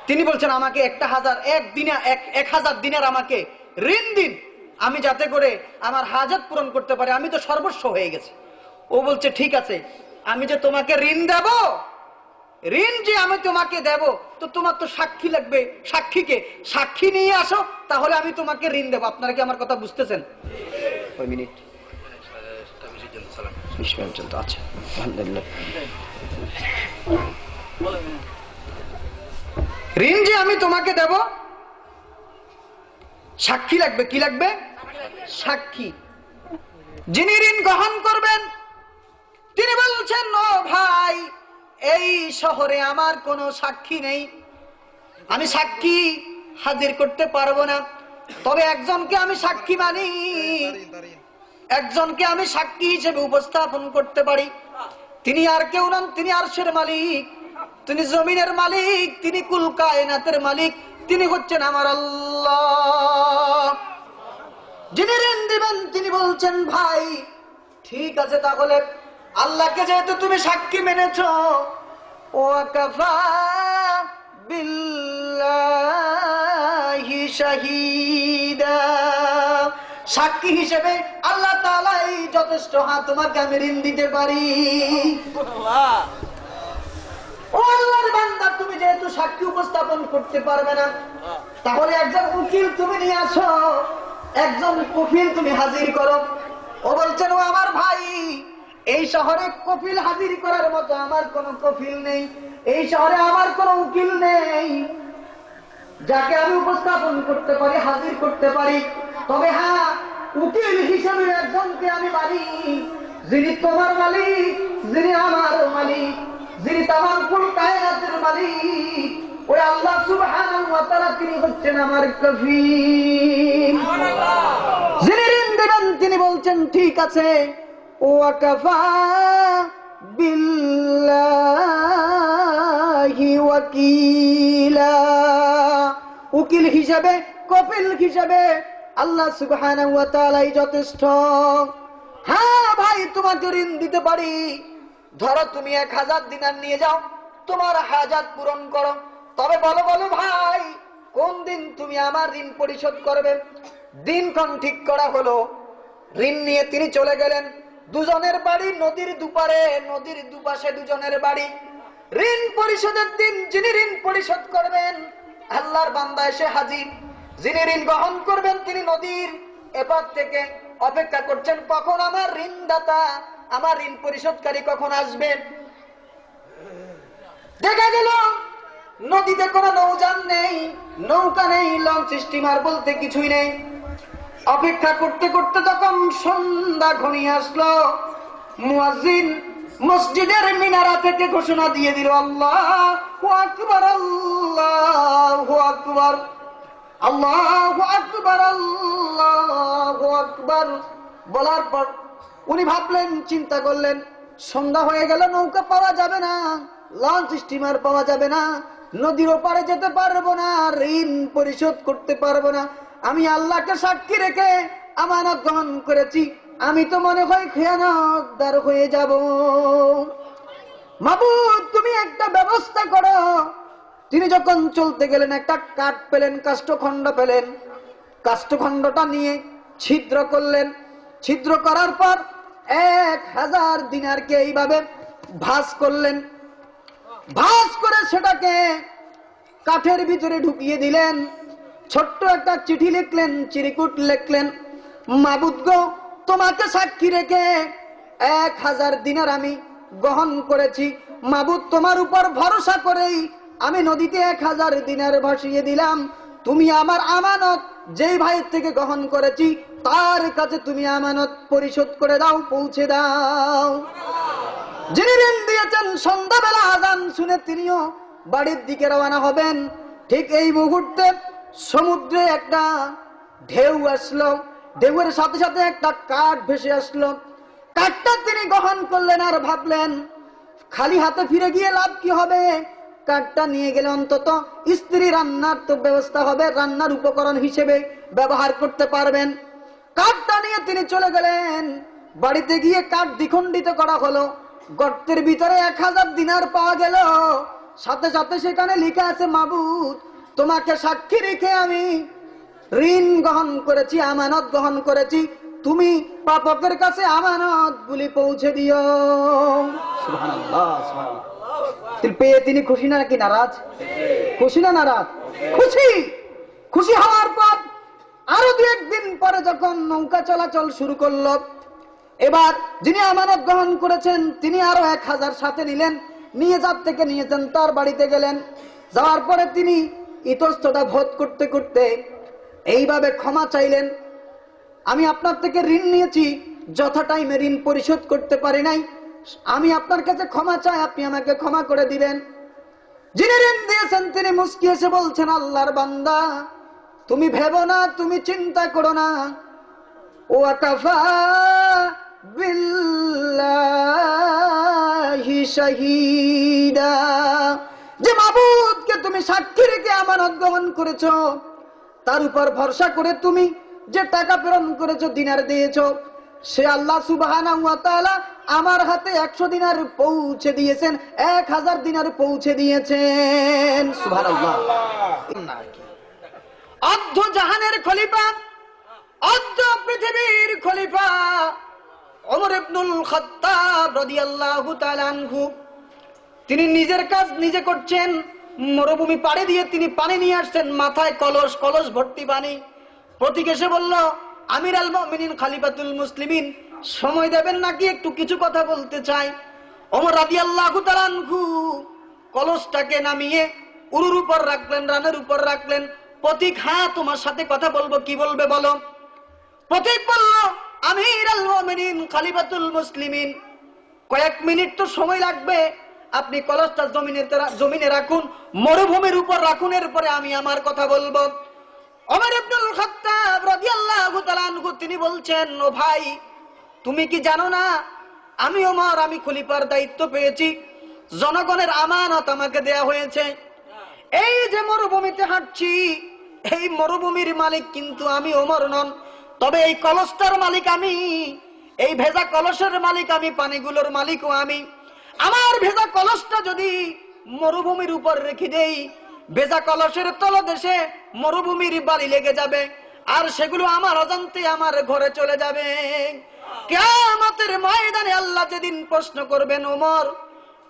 Speaker 6: তিনি বলছেন, আমাকে 1000 দিনার আমাকে ঋণ দিন, আমি যাতে করে আমার হাজাত পূরণ করতে পারি, আমি তো সর্বস্ব হয়ে গেছে। ও বলছে, ঠিক আছে, আমি যে তোমাকে ঋণ দেব, ঋণ যে আমি তোমাকে দেব, তো তোমার তো সাক্ষী লাগবে। সাক্ষী নিয়ে আসো, তাহলে আমি তোমাকে ঋণ দেব। আপনারা কি আমার কথা বুঝতেছেন? ওই মিনিট আচ্ছা, আলহামদুলিল্লাহ। ঋণ যে আমি তোমাকে দেব, সাক্ষী লাগবে। কি লাগবে? সাক্ষী। যিনি ঋণ গ্রহণ করবেন তিনি বলছেন, ও ভাই, এই শহরে আমার কোনো সাক্ষী নেই, আমি সাক্ষী হাজির করতে পারবো না, তবে একজনকে আমি সাক্ষী মানি, একজনকে আমি সাক্ষী হিসেবে উপস্থাপন করতে পারি। তিনি আর কেউ নন, তিনি আরশের মালিক, তিনি জমিনের মালিক, তিনি কুল কায়নাতের মালিক, তিনি হচ্ছেন আমার আল্লাহ। যিনি ঋণ দিবেন তিনি বলছেন, ভাই ঠিক আছে, তাহলে আল্লাহকে যেহেতু তুমি সাক্ষী মেনেছ, ওয়াকাফা বিল্লাহ শাহীদা। সাক্ষী হিসেবে আল্লাহ তাআলাই যথেষ্ট। হ্যাঁ, তোমাকে আমি ঋণ দিতে পারি। ও আল্লাহর বান্দা, তুমি যেহেতু সাক্ষী উপস্থাপন করতে পারবে না, তাহলে একজন উকিল তুমি নিয়ে আসো, একজন কফিল তুমি হাজির করো। ও বলছেন, ও আমার ভাই, এই শহরে কফিল হাজির করার মতো আমার কোনো কফিল নেই, এই শহরে আমার কোনো উকিল নেই যাকে আমি উপস্থাপন করতে পারি, হাজির করতে পারি। তবে হ্যাঁ, উকিল হিসেবে একজনকে আমি মানি, যিনি তোমার মালিক, যিনি আমার মালিক, যিনি তামাম কুল কায়নাতের মালিক, ওই আল্লাহ সুবহানাহু ওয়া তাআলা, তিনি হচ্ছেন আমার কফিল। যিনি ঋণ দেবেন তিনি বলছেন, ঠিক আছে, ওয়াকাফা বিল্লাহি ওয়াকিলা। উকিল হিসাবে, কফিল হিসাবে আল্লাহ সুবহানাহু ওয়া তাআলাই যথেষ্ট। হ্যাঁ ভাই, তোমাকে ঋণ দিতে পারি। ধরো তুমি 1000 দিনার নিয়ে যাও, তোমার হাজাত পূরণ করো। তবে বলো বলো ভাই, কোন দিন তুমি আমার ঋণ পরিশোধ করবে? দিনক্ষণ ঠিক করা হলো। ঋণ নিয়ে তিনি চলে গেলেন। দুজনের বাড়ি নদীর দুপারে, নদীর দুপাশে দুজনের বাড়ি। ঋণ পরিশোধের দিন যিনি ঋণ পরিশোধ করবেন, আল্লাহর বান্দা এসে হাজির। যিনি ঋণ গ্রহণ করবেন তিনি নদীর এপার থেকে অপেক্ষা করছেন, কখন আমার ঋণদাতা, আমার ঋণ পরিশোধকারী কখন আসবে। দেখা গেল নদীতে কোনো নৌযান নেই, নৌকা নেই, লঞ্চ স্টিমার বলতে কিছুই নেই। অপেক্ষা করতে করতে যখন সন্ধ্যা ঘনিয়ে আসলো, মুয়াজ্জিন মসজিদের মিনারা থেকে ঘোষণা দিয়ে দিল, আল্লাহু আকবার, আল্লাহু আকবার, আল্লাহু আকবার, আল্লাহু আকবার। বলার পর উনি ভাবলেন, চিন্তা করলেন, সন্ধ্যা হয়ে গেল, নৌকা পাওয়া যাবে না, লঞ্চ স্টিমার পাওয়া যাবে না, নদীর ওপারে যেতে পারবো না, ঋণ পরিশোধ করতে পারবো না। আমি আল্লাহকে সাক্ষী রেখে আমানত গ্রহণ করেছি, আমি তো মনে হয় খেয়ানতদার হয়ে যাব। মাবুদ, তুমি একটা ব্যবস্থা করো। তিনি যখন চলতে গেলেন, একটা কাঠ পেলেন, কাষ্ঠখণ্ড পেলেন। কাষ্ঠখণ্ডটা নিয়ে ছিদ্র করলেন। ছিদ্র করার পর 1000 দিনারকে এইভাবে ভাঁজ করলেন। ভাঁজ করে সেটাকে কাঠের ভিতরে ঢুকিয়ে দিলেন। ছোট্ট একটা চিঠি লিখলেন, চিরকুট লিখলেন, মাবুদ গো, তোমাকে সাক্ষী রেখে 1000 দিনার আমি গ্রহণ করেছি। মাবুদ, তোমার উপর ভরসা করেই আমি নদীতে 1000 দিনার ভাসিয়ে দিলাম। তুমি আমার আমানত যেই ভাইয়ের থেকে গ্রহণ করেছি তার কাছে তুমি আমানত পরিশোধ করে দাও, পৌঁছে দাও। যিনি ঋণ দিয়েছেন, সন্ধ্যাবেলা আযান শুনে তিনিও বাড়ির দিকে রওনা হবেন। ঠিক এই মুহূর্তে সমুদ্রে একটা ঢেউ আসলো। ঢেউয়ের সাথে সাথে একটা কাঠ ভেসে আসলো। কাঠটা তিনি গ্রহণ করলেন আর ভাবলেন, খালি হাতে ফিরে গিয়ে লাভ কি হবে? কাঠটা নিয়ে গেলে অন্তত স্ত্রী রান্নার তো ব্যবস্থা হবে, রান্নার উপকরণ হিসেবে ব্যবহার করতে পারবেন। কাঠটা নিয়ে তিনি চলে গেলেন। বাড়িতে গিয়ে কাঠ দ্বিখণ্ডিত করা হলো। গর্তের ভিতরে 1000 দিনার পাওয়া গেল। সাথে সাথে সেখানে লেখা আছে, মাবুদ, তোমাকে সাক্ষী রেখে আমি ঋণ গ্রহণ করেছি, আমানত গ্রহণ করেছি, তুমি পাপকের কাছে আমানত গুলি পৌঁছে দিও। সুবহানাল্লাহ, সুবহানাল্লাহ। পেয়ে তিনি খুশি না নাকি নারাজ? খুশি না নারাজ? খুশি। খুশি হওয়ার পর আরো 2-1 দিন পরে যখন নৌকা চলাচল শুরু করলো, এবার যিনি আমানত গ্রহণ করেছেন তিনি আরো 1000 সাথে নিলেন। নিয়ে নিয়েছেন, তার বাড়িতে গেলেন। যাওয়ার পরে তিনি ইতস্ততা বোধ করতে করতে এইভাবে ক্ষমা চাইলেন, আমি আপনার থেকে ঋণ নিয়েছি, যথা টাইমে ঋণ পরিশোধ করতে পারি নাই, আমি আপনার কাছে ক্ষমা চাই, আপনি আমাকে ক্ষমা করে দিবেন। যিনি ঋণ দিয়েছেন তিনি মুস্কি এসে বলছেন, আল্লাহর বান্দা, তুমি ভেবো না, তুমি চিন্তা করো না, ওয়াকাফা বিল্লাহি শাহীদা। যে মাবুদকে তুমি সাক্ষী রেখে আমানত গ্রহণ করেছো, তার উপর ভরসা করে তুমি যে টাকা প্রেরণ করেছো, দিনার দিয়েছো, সে আল্লাহ সুবহানাহু ওয়া তাআলা আমার হাতে 100 দিনার পৌঁছে দিয়েছেন, 1000 দিনার পৌঁছে দিয়েছেন। সুবহানাল্লাহ। অর্ধ জাহানের খলিফা, অর্ধ পৃথিবীর খলিফা ওমর ইবনুল খাত্তাব রাদিয়াল্লাহু তাআলা আনহু, তিনি নিজের কাজ নিজে করছেন। মরুভূমি পাড়ে দিয়ে তিনি পানি নিয়ে আসছেন, মাথায় কলস, কলস ভর্তি পানি। প্রতীক এসে বলল, আমির আল মুমিনিন খলিফাতুল মুসলিমিন, সময় দেবেন নাকি? একটু কিছু কথা বলতে চাই। ওমর রাদিয়াল্লাহু তাআলা আনহু কলসটাকে নামিয়ে উরুর উপর রাখলেন, রানের উপর রাখলেন। প্রতীক, হ্যাঁ তোমার সাথে কথা বলবো, কি বলবে বলো? প্রতীক বলল, আমির আল মুমিনিন খলিফাতুল মুসলিমিন, কয়েক মিনিট তো সময় লাগবে, আপনি কলসটা জমিনে রাখুন, মরুভূমির উপর রাখুন, এরপরে আমি আমার কথা বলবো। ওমর ইবনুল খাত্তাব রাদিয়াল্লাহু তাআলা আনহু তিনি বলছেন, ও ভাই, তুমি কি জানো না আমি ওমর, আমি খলিফার দায়িত্ব পেয়েছি, জনগণের আমানত আমাকে দেয়া হয়েছে। এই যে মরুভূমিতে হাঁটছি, এই মরুভূমির মালিক কিন্তু আমি ওমর নন, তবে এই কলসটার মালিক আমি, এই ভেজা কলসের মালিক আমি, পানিগুলোর মালিকও আমি। আমার ভেজা কলসটা যদি মরুভূমির উপর রেখে দেই, ভেজা কলসের তলদেশে মরুভূমির বালি লেগে যাবে, আর সেগুলো আমার অজান্তে আমার ঘরে চলে যাবে। কিয়ামতের ময়দানে আল্লাহ যেদিন প্রশ্ন করবেন, ওমর,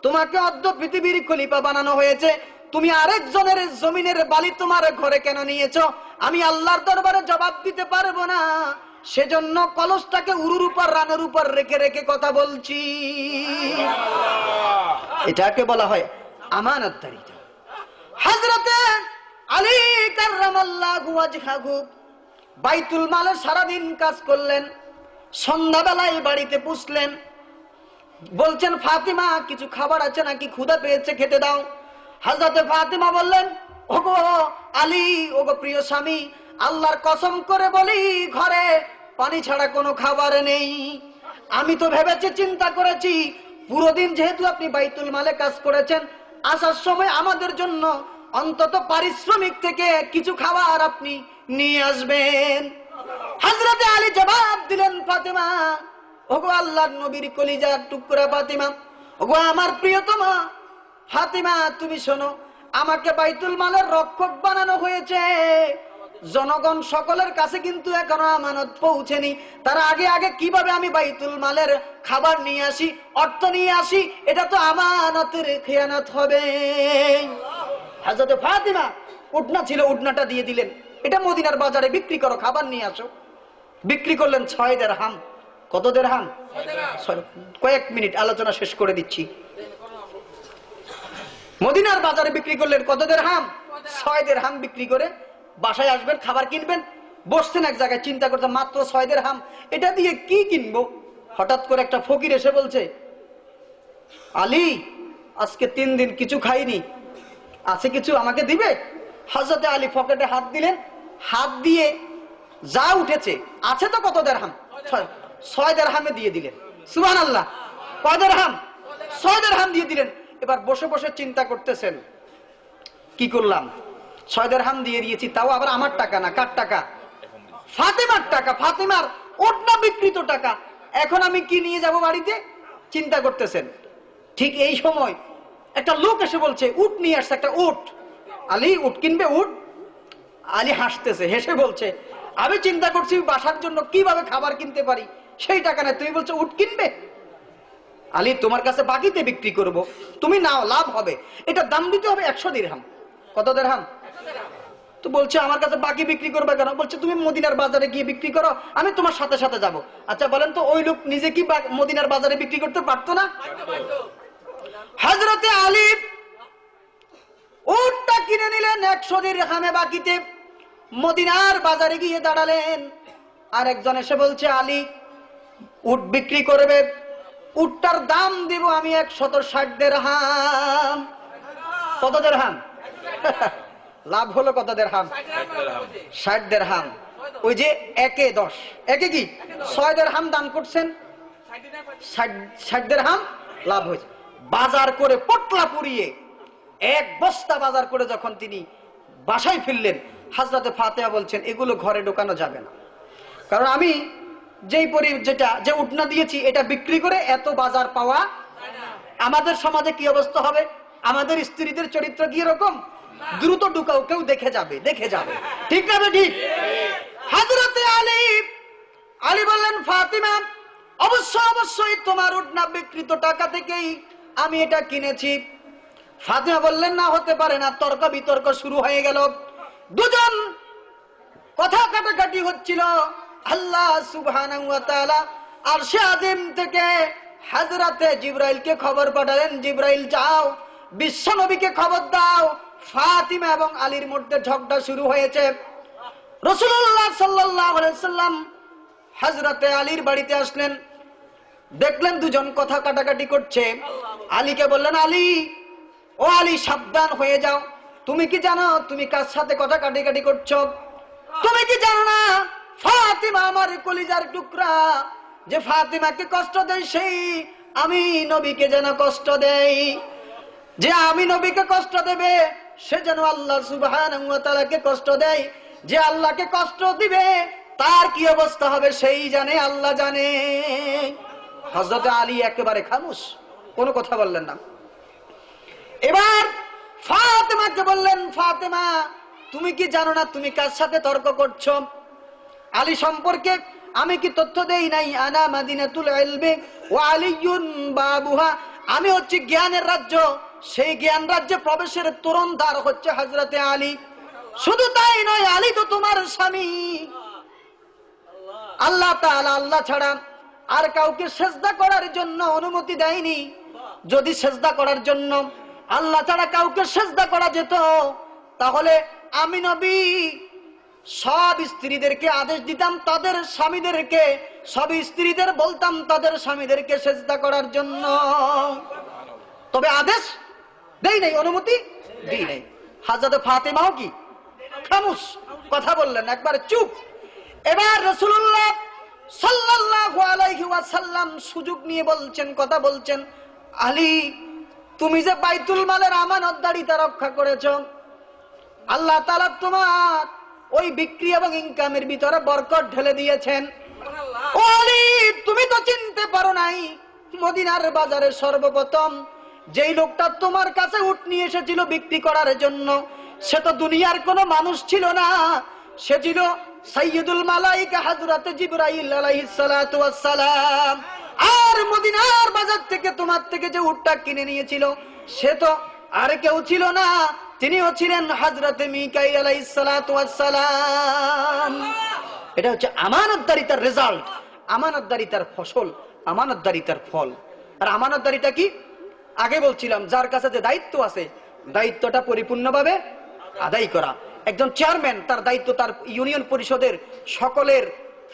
Speaker 6: তোমাকে অর্ধ পৃথিবীর খলিফা বানানো হয়েছে, তুমি আরেকজনের জমিনের বালি তোমার ঘরে কেন নিয়েছো? আমি আল্লাহর দরবারে জবাব দিতে পারবো না, সেজন্য কলসটাকে উরুর উপর, রানের উপর রেখে রেখে কথা বলছি। এটাকে বলা হয় আমানতদারিতা। হযরতে আলী কাররামাল্লাহু ওয়াজহাহু বাইতুল মালে সারাদিন কাজ করলেন, সন্ধ্যাবেলায় বাড়িতে পুষলেন, বলছেন, ফাতিমা, কিছু খাবার আছে নাকি? ক্ষুধা পেয়েছে, খেতে দাও। হযরতে ফাতিমা বললেন, ওগো আলী, ওগো প্রিয় স্বামী, আল্লাহর কসম করে বলি, ঘরে পানি ছাড়া কোনো খাবার নেই। আমি তো ভেবেছি, চিন্তা করেছি, পুরো দিন যেহেতু আপনি বাইতুল মালে কাজ করেছেন, আসার সময় আমাদের জন্য অন্তত পারিশ্রমিক থেকে কিছু খাবার আপনি নিয়ে আসবেন। হযরতে আলী জবাব দিলেন, ফাতিমা, ওগো আল্লাহর নবীর কলিজার টুকরা ফাতিমা, ওগো আমার প্রিয়তমা ফাতিমা, তুমি শোনো, আমাকে বাইতুল মালের রক্ষক বানানো হয়েছে, জনগণ সকলের কাছে কিন্তু এখনো আমানত পৌঁছেনি, তার আগে আগে কিভাবে আমি বাইতুল মালের খাবার নিয়ে আসি, অর্থ নিয়ে আসি, এটা তো আমানতের খেয়ানত হবে। হযরতে ফাতিমা উটনা ছিল, উটনাটা দিয়ে দিলেন, এটা মদিনার বাজারে বিক্রি করো, খাবার নিয়ে আসো। বিক্রি করলেন 6 দিরহাম। কত দিরহাম? কয়েক মিনিট আলোচনা শেষ করে দিচ্ছি। মদিনার বাজারে বিক্রি করলেন কত দিরহাম? 6 দিরহাম বিক্রি করে বাসায় আসবেন, খাবার কিনবেন, বসছেন এক জায়গায়, চিন্তা করছেন মাত্র 6 দিরহাম, এটা দিয়ে কি কিনবো? হঠাৎ করে একটা ফকির এসে বলছে, আলী, আজকে 3 দিন কিছু খাইনি, আছে কিছু আমাকে দিবে? হযরতে আলী পকেটে হাত দিলেন, হাত দিয়ে যা উঠেছে, আছে তো কত দিরহাম? 6 দিরহামে দিয়ে দিলেন। সুবহানাল্লাহ। কয় দিরহাম? 6 দিরহাম দিয়ে দিলেন। এবার বসে বসে চিন্তা করতেছেন, কি করলাম? 6 দিরহাম দিয়ে দিয়েছি, তাও আবার আমার টাকা না, কার টাকা? ফাতিমার টাকা, ফাতিমার ওটনা বিক্রিত টাকা। এখন আমি কি নিয়ে যাব বাড়িতে? চিন্তা করতেছেন। ঠিক এই সময় একটা লোক এসে বলছে, উট নিয়ে আসছে, একটা উট। আলী, উট কিনবে? উট? আলী হাসতেছে, হেসে বলছে, আমি চিন্তা করছি বাসার জন্য কিভাবে খাবার কিনতে পারি, সেই টাকা নেই, তুমি বলছো উট কিনবে? আলী, তোমার কাছে বাকিতে বিক্রি করব, তুমি নাও, লাভ হবে, এটা দাম দিতে হবে 100 দিরহাম। কত দিরহাম? তো বলছে, আমার কাছে বাকি বিক্রি করবে কেন? বলছে, তুমি মদিনার বাজারে গিয়ে বিক্রি করো, আমি তোমার সাথে সাথে যাব। আচ্ছা বলেন তো, ওই লোক নিজে কি মদিনার বাজারে বিক্রি করতে পারতো না? হযরতে আলী উটটা কিনে নিলেন 100 দিরহামে বাকিতে, মদিনার বাজারে গিয়ে দাঁড়ালেন। আর একজন এসে বলছে, আলী, উট বিক্রি করবে, উটটার দাম দিব আমি 160 দিরহাম। কত দিরহাম? লাভ হলো কত দিরহাম? 60 দিরহাম। ওই যে 1 10, একে কি 6 দিরহাম দান করছেন, 60 দিরহাম লাভ হয়েছে। বাজার করে পটলা পুড়িয়ে 1 বস্তা বাজার করে যখন তিনি বাসায় ফিরলেন, হযরতে ফাতেমা বলছেন, এগুলো ঘরে ঢোকানো যাবে না, কারণ আমি যে উটনা দিয়েছি এটা বিক্রি করে এত বাজার পাওয়া। আমাদের সমাজে কি অবস্থা হবে? আমাদের স্ত্রীদের চরিত্র কি এরকম? দ্রুত ঢুকাও, কেউ দেখে যাবে, দেখে যাবে। ঠিক না ঠিক? হযরতে আলী বললেন, ফাতিমা অবশ্যই তোমার উটনা বিক্রিত টাকা থেকেই আমি এটা কিনেছি। ফাতিমা বললেন, না, হতে পারে না। তর্ক বিতর্ক শুরু হয়ে গেল, দুজন কথা কাটাকাটি হচ্ছিল। আল্লাহ সুবহানাহু ওয়া তাআলা আরশে আজিম থেকে হযরতে জিবরাইলকে খবর পাঠালেন, জিবরাইল যাও বিশ্ব নবীকে খবর দাও, ফাতিমা এবং আলীর মধ্যে ঝগড়া শুরু হয়েছে। রাসূলুল্লাহ সাল্লাল্লাহু আলাইহি সাল্লাম হযরতে আলীর বাড়িতে আসলেন, দেখলেন দুজন কথা কাটাকাটি করছে। আলীকে বললেন, আলী, ও আলী, সাবধান হয়ে যাও। তুমি কি জানো তুমি কার সাথে কথা কাটাকাটি করছো? তুমি কি জানো না ফাতিমা আমার কলিজার টুকরা, যে ফাতিমাকে কষ্ট দেয় সেই আমি নবীকে যেন কষ্ট দেই, যে আমি নবীকে কষ্ট দেবে সে যেন আল্লাহ সুবহানাহু ওয়া তাআলাকে কষ্ট দেয়, যে আল্লাহকে কষ্ট দিবে তার কি অবস্থা হবে সেই জানে, আল্লাহ জানে। হযরত আলী একেবারে খামোশ, কোনো কথা বললেন না। এবার ফাতিমাকে বললেন, ফাতিমা তুমি কি জানো না তুমি কার সাথে তর্ক করছো? আলী সম্পর্কে আমি কি তথ্য দেই নাই? আনা মাদিনাতুল ইলমি ওয়া আলিয়ুন বাবুহা, আমি হচ্ছে জ্ঞানের রাজ্য, সেই জ্ঞান রাজ্যে প্রবেশের তোরণ দ্বার হচ্ছে হযরতে আলী। শুধু তাই নয়, আলী তো তোমার স্বামী। আল্লাহ তাআলা আল্লাহ ছাড়া আর কাউকে সিজদা করার জন্য অনুমতি দেয়নি। যদি সিজদা করার জন্য আল্লাহ ছাড়া কাউকে সিজদা করা যেত, তাহলে আমি নবী সব স্ত্রীদেরকে আদেশ দিতাম তাদের স্বামীদেরকে, সব স্ত্রীদের বলতাম তাদের স্বামীদেরকে সিজদা করার জন্য। তবে আদেশ দেই নাই, অনুমতি দেই নাই। হযরত ফাতিমাও কি খামোশ, কথা বললেন, একবার চুপ। এবার রাসূলুল্লাহ সাল্লাল্লাহু আলাইহি ওয়াসাল্লাম সুযোগ নিয়ে বলছেন, কথা বলছেন, আলী, তুমি যে বাইতুল মালের আমানতদারিতা রক্ষা করেছো, আল্লাহ তাআলা তোমার ওই বিক্রি এবং ইনকামের ভিতরে বরকত ঢেলে দিয়েছেন। ও আলী, তুমি তো চিনতে পারো নাই মদিনার বাজারে সর্বপ্রথম যেই লোকটা তোমার কাছে উট নিয়ে এসেছিল বিক্রি করার জন্য, সে তো দুনিয়ার কোনো মানুষ ছিল না, সে ছিল সাইয়্যিদুল মালায়েকা হযরত জিবরাইল আলাইহিস সালাতু ওয়াস সালাম। আর মদিনার বাজার থেকে তোমার থেকে যে উটটা কিনে নিয়েছিল সে তো আর কেউ ছিল না, তিনিও ছিলেন হযরত মিকাইল আলাইহিস সালাতু ওয়াস সালাম। এটা হচ্ছে আমানতদারিতার রেজাল্ট, আমানতদারিতার ফসল, আমানতদারিতার ফল। আর আমানতদারিতা কি? আগে বলছিলাম, যার কাছে যে দায়িত্ব আছে দায়িত্বটা পরিপূর্ণভাবে আদায় করা। একজন চেয়ারম্যান, তার দায়িত্ব তার ইউনিয়ন পরিষদের সকলের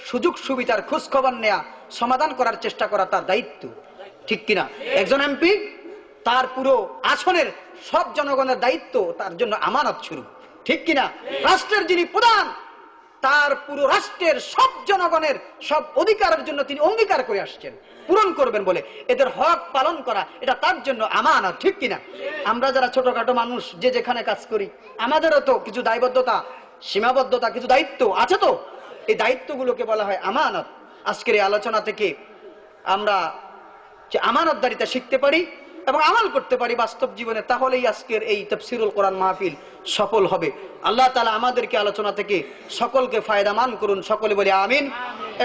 Speaker 6: সুযোগ সুবিধার খোঁজ খবর নেয়া, সমাধান করার চেষ্টা করা তার দায়িত্ব, ঠিক কিনা? একজন এমপি, তার পুরো আসনের সব জনগণের দায়িত্ব তার জন্য আমানত শুরু, ঠিক কিনা? রাষ্ট্রের যিনি প্রধান, তার পুরো রাষ্ট্রের সব জনগণের সব অধিকারের জন্য তিনি অঙ্গীকার করে আসছেন পূরণ করবেন বলে, এদের হক পালন করা এটা তার জন্য আমানত, ঠিক কিনা? আমরা যারা ছোটখাটো মানুষ যে যেখানে কাজ করি, আমাদেরও তো কিছু দায়বদ্ধতা, সীমাবদ্ধতা, কিছু দায়িত্ব আছে। তো এই দায়িত্বগুলোকে বলা হয় আমানত। আজকের এই আলোচনা থেকে আমরা যে আমানতদারিতা শিখতে পারি এবং আমল করতে পারি বাস্তব জীবনে, তাহলেই আজকের এই তাফসীরুল কোরআন মাহফিল সফল হবে। আল্লাহ তাআলা আমাদেরকে আলোচনা থেকে সকলকে ফায়দামান করুন, সকলে বলি আমিন।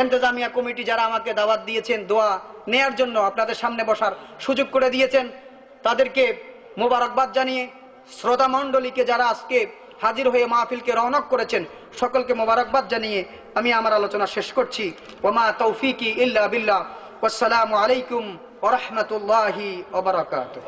Speaker 6: ইন্তেজামিয়া কমিটি যারা আমাকে দাওয়াত দিয়েছেন দোয়া নেয়ার জন্য, আপনাদের সামনে বসার সুযোগ করে দিয়েছেন, তাদেরকে মোবারকবাদ জানিয়ে, শ্রোতা মণ্ডলীকে যারা আজকে হাজির হয়ে মাহফিলকে রওনক করেছেন সকলকে মোবারকবাদ জানিয়ে আমি আমার আলোচনা শেষ করছি। ওমা তৌফিকি ইল্লা বিল্লাহ। ওয়াসসালামু আলাইকুম ওয়া রাহমাতুল্লাহি ওয়া বারাকাতুহু।